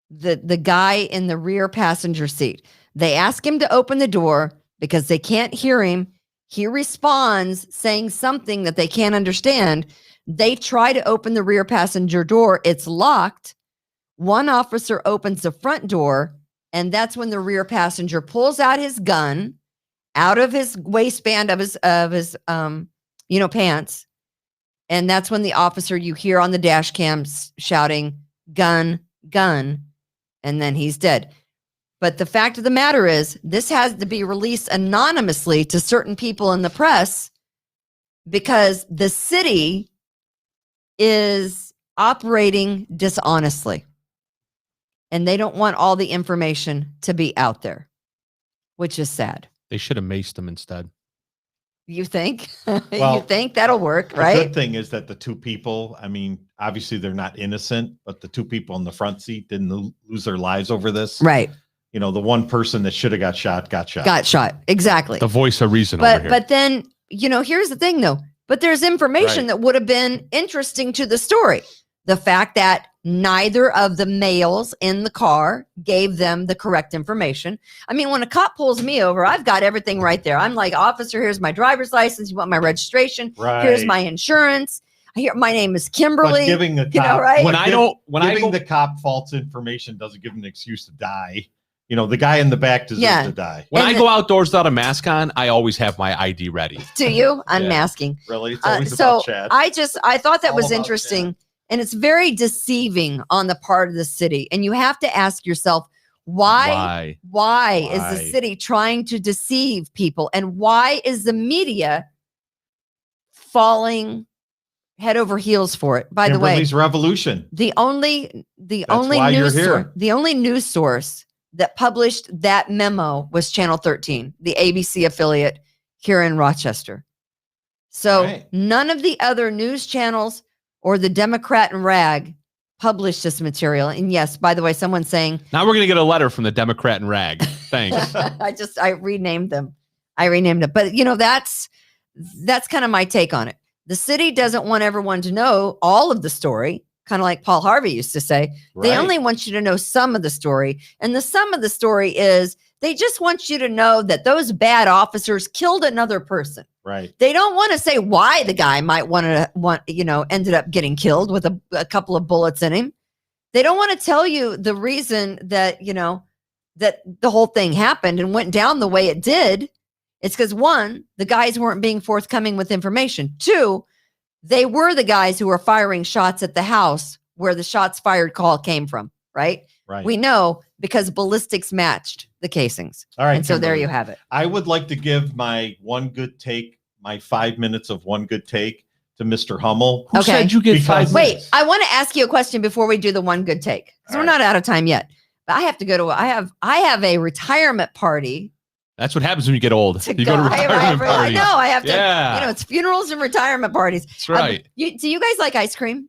The guy in the rear passenger seat. They ask him to open the door because they can't hear him. He responds saying something that they can't understand. They try to open the rear passenger door. It's locked. One officer opens the front door, and that's when the rear passenger pulls out his gun out of his waistband of his pants. And that's when the officer, you hear on the dash cams shouting, "Gun, gun," and then he's dead. But the fact of the matter is, this has to be released anonymously to certain people in the press because the city is operating dishonestly. And they don't want all the information to be out there, which is sad. They should have maced them instead. You think? Well, you think that'll work, The right? good thing is that the two people, I mean, obviously they're not innocent, but the two people in the front seat didn't lose their lives over this. Right. You know, the one person that should have got shot got shot. Got shot. Exactly. The voice of reason over here. But then, here's the thing though. But there's information that would have been interesting to the story. The fact that neither of the males in the car gave them the correct information. I mean, when a cop pulls me over, I've got everything right there. I'm like, officer, here's my driver's license. You want my registration? Right. Here's my insurance. Here, my name is Kimberly. But giving the cop, right? giving the cop false information doesn't give him an excuse to die. You know, the guy in the back deserves to die. When And I go outdoors without a mask on, I always have my ID ready. Do you? Unmasking. Really? It's always So about Chad. I thought that All was about interesting. And it's very deceiving on the part of the city. And you have to ask yourself, why is the city trying to deceive people? And why is the media falling head over heels for it. By the way, Kimberly's Revolution. the only why you're news here. source, the only news source that published that memo was Channel 13, the ABC affiliate here in Rochester. So Right. none of the other news channels or the Democrat and Rag published this material. And yes, by the way, someone's saying Now we're going to get a letter from the Democrat and Rag. Thanks. I renamed them. But you know, that's kind of my take on it. The city doesn't want everyone to know all of the story, kind of like Paul Harvey used to say. They Right. only want you to know some of the story. And the sum of the story is they just want you to know that those bad officers killed another person. Right. They don't want to say why the guy ended up getting killed with a couple of bullets in him. They don't want to tell you the reason that, that the whole thing happened and went down the way it did. It's because, one, the guys weren't being forthcoming with information. Two, they were the guys who were firing shots at the house where the shots fired call came from, right? Right. We know because ballistics matched the casings. All right. And so there Kimberly. you have it. I would like to give my 5 minutes of one good take to Mr. Hummel. Who Okay. said you get Because- 5 Wait, minutes? I want to ask you a question before we do the one good take, because All we're right. not out of time yet. But I have to go to I have a retirement party That's what happens when you get old. to You go to I retirement know parties. I have to. Yeah. It's funerals and retirement parties. That's right. Do you guys like ice cream?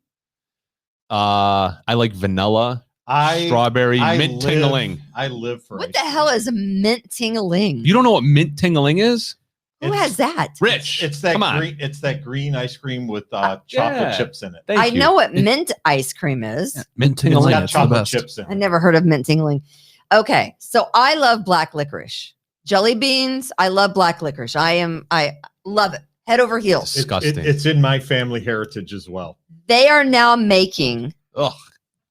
I like vanilla, strawberry, mint tingling. I live for What ice the cream. hell is a mint tingling? You don't know what mint tingling is? Who It's- has that? Rich. It's that Come on. green. It's that green ice cream with chocolate yeah. chips in it. Thank I you. know what mint ice cream is. Yeah, mint It's tingling. got It's the chocolate best. chips in I it. never heard of mint tingling. Okay, so I love black licorice. Jelly beans, I love black licorice. I love it. Head over heels. Disgusting. It's in my family heritage as well. They are now making Ugh,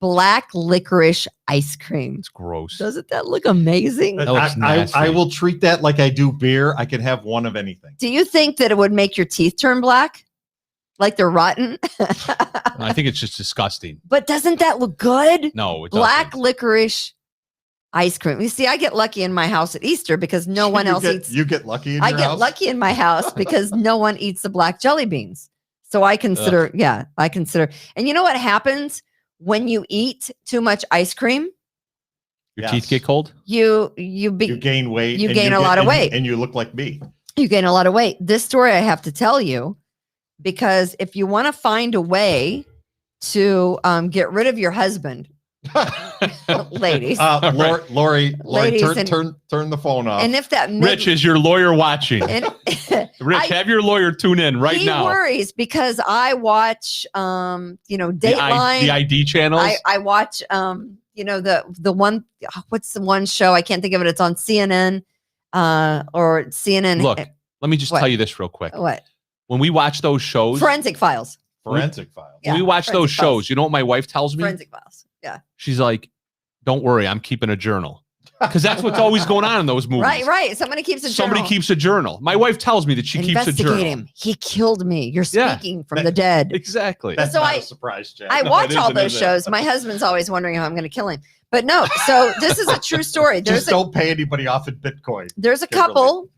black licorice ice cream. it's gross. Doesn't that look amazing? That looks I nasty. will treat that like I do beer. I can have one of anything. Do you think that it would make your teeth turn black? Like they're rotten? I think it's just disgusting. But doesn't that look good? No, it Black doesn't. licorice ice cream. You see, I get lucky in my house at Easter because no one else eats. You get lucky in I your get house? lucky in my house because no one eats the black jelly beans. So I consider, I consider. And you know what happens when you eat too much ice cream? Your Yes. teeth get cold? You You gain weight. you and gain a get- lot of and- weight. And you look like me. you gain a lot of weight. This story I have to tell you because if you want to find a way to get rid of your husband, ladies, Lori, Ladies and- turn the phone off. and if that Rich, is your lawyer watching? and, Rich, have your lawyer tune in right he now. worries because I watch Dateline. The ID channels. I watch the one, what's the one show? I can't think of it. It's on CNN or CNN. Look, let me just What? tell you this real quick. What? When we watch those shows, Forensic Files. Forensic file. Yeah, when we watch those Forensic Files. shows, you know what my wife tells me? Forensic Files. Yeah. She's like, "Don't worry, I'm keeping a journal." Because that's what's always going on in those movies. Right. Somebody keeps a Somebody journal. keeps a journal. My wife tells me that she keeps a Investigate journal. him. He killed me. You're Yeah. speaking from the dead. Exactly. That's So not I- a surprise, Jack. I No, watch it all isn't, those is it? shows. My husband's always wondering how I'm going to kill him. But no, so this is a true story. Just don't pay anybody off in Bitcoin. There's a Kimberly. couple.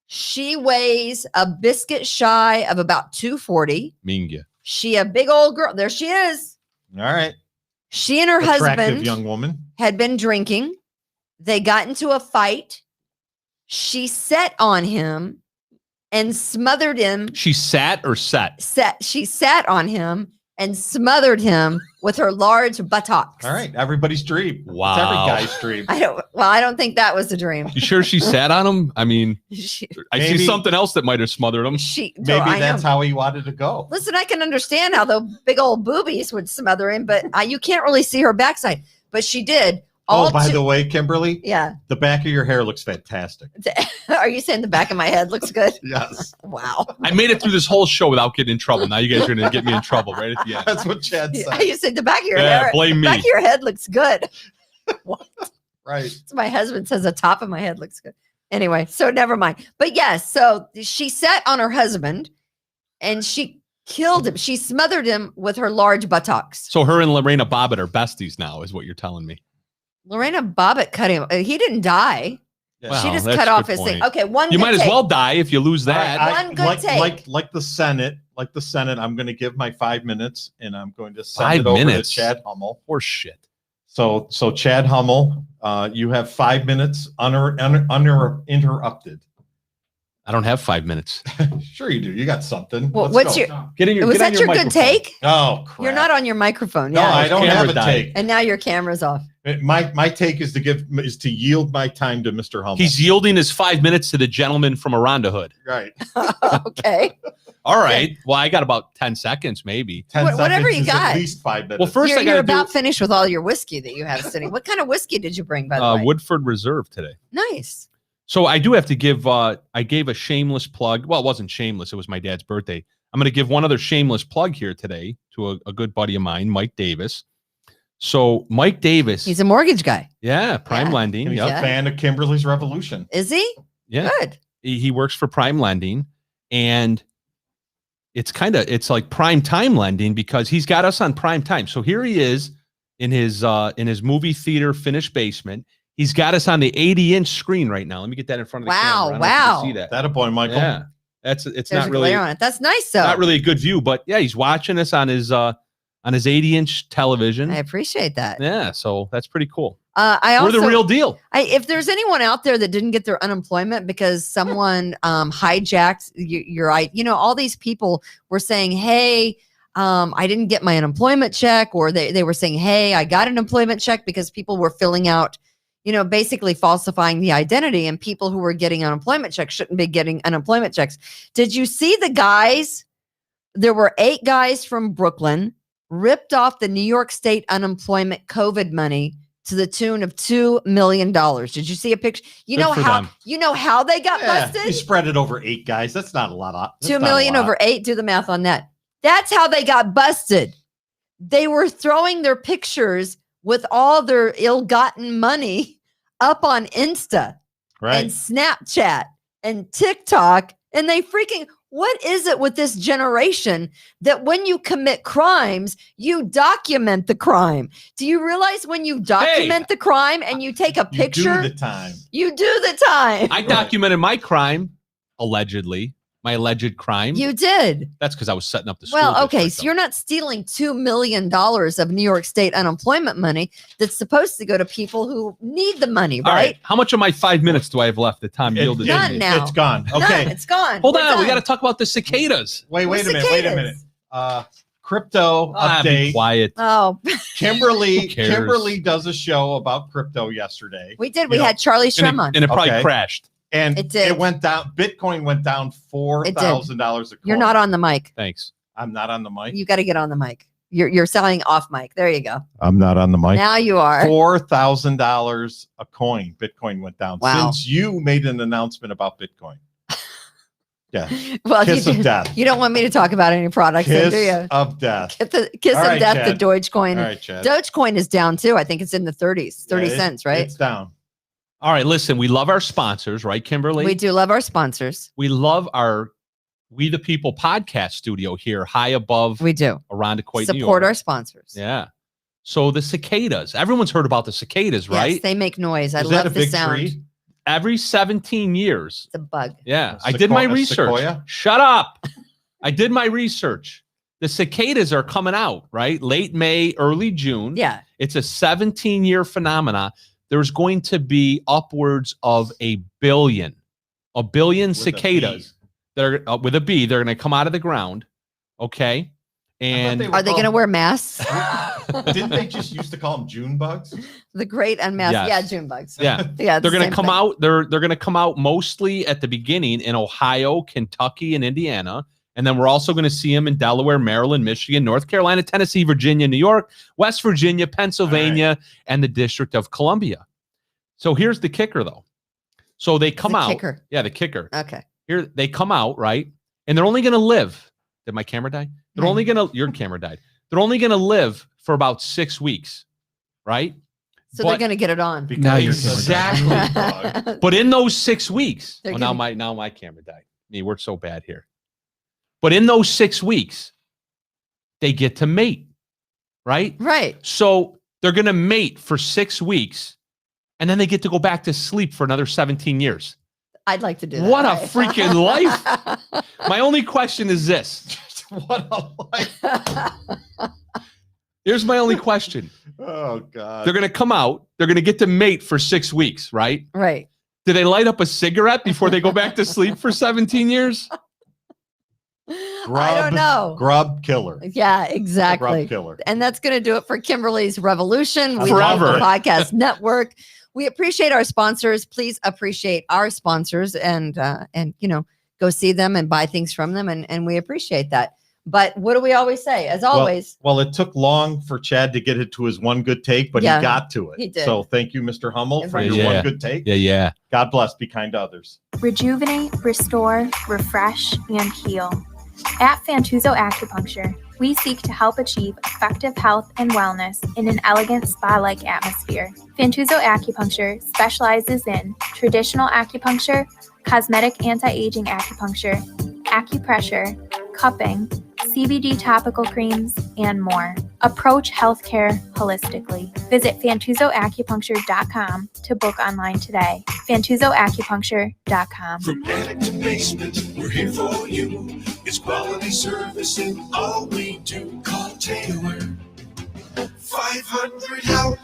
She weighs a biscuit shy of about 240. Minga. She a big old girl. There she is. All right. She and her Attractive husband young woman. had been drinking. They got into a fight. She set on him and smothered him. She sat or set? She sat on him and smothered him with her large buttocks. All right. Everybody's dream. Wow. It's every guy's dream. I don't think that was a dream. You sure she sat on him? I mean, She, I see Maybe- something else that might have smothered him. Maybe I that's know. how he wanted to go. Listen, I can understand how the big old boobies would smother him, but you can't really see her backside. But she did. Oh, by the way, Kimberly, yeah. the back of your hair looks fantastic. Are you saying the back of my head looks good? Yes. Wow. I made it through this whole show without getting in trouble. Now you guys are going to get me in trouble right at the end. That's what Chad said. You said the back of your Yeah, hair. blame the me. back of your head looks good. Right. So my husband says the top of my head looks good. Anyway, so never mind. But yes, so she sat on her husband and she killed him. She smothered him with her large buttocks. So her and Lorena Bobbitt are besties now, is what you're telling me. Lorena Bobbitt cut him. He didn't die. Yeah. She Wow, just that's cut a off good his thing. point. Okay, one You good might as take. well die if you lose that. One good take. Like the Senate, like the Senate, I'm going to give my 5 minutes, and I'm going to send 5 it over minutes? to Chad Hummel. Horse shit. So Chad Hummel, you have 5 minutes uninterrupted. I don't have 5 minutes. Sure you do. You got something. Well, Let's what's go. your? Get in your. Was get on that your good microphone. take? Oh, crap. You're not on your microphone. No, Yeah. I don't Camera have a died. take. And now your camera's off. My take is to yield my time to Mr. Hummel. He's yielding his 5 minutes to the gentleman from Aranda Hood. right. Okay. All right. Well, I got about 10 seconds, maybe. 10 Whatever seconds you is got. At least 5 minutes. Well, first You're, I you're got to about do finished with all your whiskey that you have sitting. What kind of whiskey did you bring, by the way? Woodford Reserve today. Nice. So I do have to give. I gave a shameless plug. Well, it wasn't shameless. It was my dad's birthday. I'm going to give one other shameless plug here today to a good buddy of mine, Mike Davis. So Mike Davis, He's a mortgage guy. Prime Yeah. Lending. He's Yep. a fan of Kimberly's Revolution. Is he? Yeah. Good. He works for Prime Lending, and it's like prime time lending because he's got us on prime time. So here he is in his movie theater finished basement. He's got us on the 80-inch screen right now. Let me get that in front of the Wow, camera. I don't know if you wow. can see that. That a boy, Michael. Yeah. It's There's not a really glare on it. That's nice, though. not really a good view, but yeah, he's watching us on his 80-inch television. I appreciate that. Yeah, so that's pretty cool. I We're also, the real deal. if there's anyone out there that didn't get their unemployment because someone hijacked your, all these people were saying, hey, I didn't get my unemployment check, or they were saying, hey, I got an employment check, because people were filling out, basically falsifying the identity, and people who were getting unemployment checks shouldn't be getting unemployment checks. Did you see the guys? There were 8 guys from Brooklyn ripped off the New York State unemployment COVID money to the tune of $2 million. Did you see a picture? You Good know for how them. how they got Yeah, busted? you spread it over 8 guys. That's not a lot. That's 2 not a million lot. over 8. Do the math on that. That's how they got busted. They were throwing their pictures with all their ill-gotten money up on Insta Right. and Snapchat and TikTok, and they freaking, what is it with this generation that when you commit crimes, you document the crime? Do you realize when you document the crime and you take a picture, You do the time. you do the time? I documented my crime, allegedly, my alleged crime. You did. That's because I was setting up the school. Well, okay, district, so you're not stealing $2 million of New York State unemployment money that's supposed to go to people who need the money, All right? How much of my 5 minutes do I have left? The time yielded. to None me? now. It's gone. None, Okay. it's gone. Hold We're on, we done. got to talk about the cicadas. Wait a What's minute. cicadas? Crypto Be update. quiet. Oh, Kimberly Who cares? Kimberly does a show about crypto yesterday. we did. We You know, had Charlie Shrem on. And it probably Okay. crashed. And It did. it went down. Bitcoin went down $4,000 a coin. You're not on the mic. Thanks. I'm not on the mic. You got to get on the mic. You're selling off mic. There you go. I'm not on the mic. Now you are. $4,000 a coin. Bitcoin went down Wow. since you made an announcement about Bitcoin. Yeah. Well, Kiss you, of death. you don't want me to talk about any products, then, do Kiss you? of death. Kiss All of right, death, Chad. the Dogecoin. All right, Chad. Dogecoin is down too. I think it's in the 30s, 30 Yeah, cents, right? It's down. All right, listen, we love our sponsors, right, Kimberly? We do love our sponsors. We love our We the People podcast studio here, high above We do. Arundecoit, New Support York. our sponsors. Yeah. So the cicadas. Everyone's heard about the cicadas, right? Yes, they make noise. I Is that love a the big sound. tree? Every 17 years. It's a bug. Yeah. A I did my sequoia- research. sequoia? Shut up. I did my research. The cicadas are coming out, right? Late May, early June. Yeah. It's a 17-year phenomena. There's going to be upwards of a billion With a cicadas that are with a B. They're going to come out of the ground. Okay. And they were Are they going to called- wear masks? Didn't they just used to call them June bugs? The great unmasked. Yes. Yeah, June bugs. yeah, Yeah. they're going to come out. They're going to come out mostly at the beginning in Ohio, Kentucky, and Indiana. And then we're also going to see them in Delaware, Maryland, Michigan, North Carolina, Tennessee, Virginia, New York, West Virginia, Pennsylvania, and the District of Columbia. So here's the kicker, though. So they come out. Kicker. Yeah, the kicker. Okay. Here they come out, right? And they're only going to live. Did my camera die? They're No. only going to, your camera died. They're only going to live for about 6 weeks, right? So But- they're going to get it on. Because Now it's you're a kidding. June bug. But in those 6 weeks, They're now giving- my camera died. We're so bad here. But in those 6 weeks, they get to mate, right? Right. So they're going to mate for 6 weeks, and then they get to go back to sleep for another 17 years. I'd like to do that. What a right? freaking life. My only question is this. What a life. Here's my only question. Oh God. They're going to come out. They're going to get to mate for 6 weeks, right? Right. Do they light up a cigarette before they go back to sleep for 17 years? I don't know. Grub killer. Yeah, exactly. Grub killer. And that's going to do it for Kimberly's Revolution. We Forever. love the podcast network. We appreciate our sponsors. Please appreciate our sponsors and go see them and buy things from them. And we appreciate that. But what do we always say? As always, Well, it took long for Chad to get it to his one good take, but Yeah, he got to it. he did. So thank you, Mr. Hummel, for Yeah. your one good take. Yeah. God bless. Be kind to others. Rejuvenate, restore, refresh, and heal. At Fantuzzo Acupuncture, we seek to help achieve effective health and wellness in an elegant spa-like atmosphere. Fantuzzo Acupuncture specializes in traditional acupuncture, cosmetic anti-aging acupuncture, acupressure, cupping, CBD topical creams, and more. Approach healthcare holistically. Visit FantuzzoAcupuncture.com to book online today. FantuzzoAcupuncture.com. From attic to basement, we're here for you. It's quality service in all we do. Call Taylor. 500 help.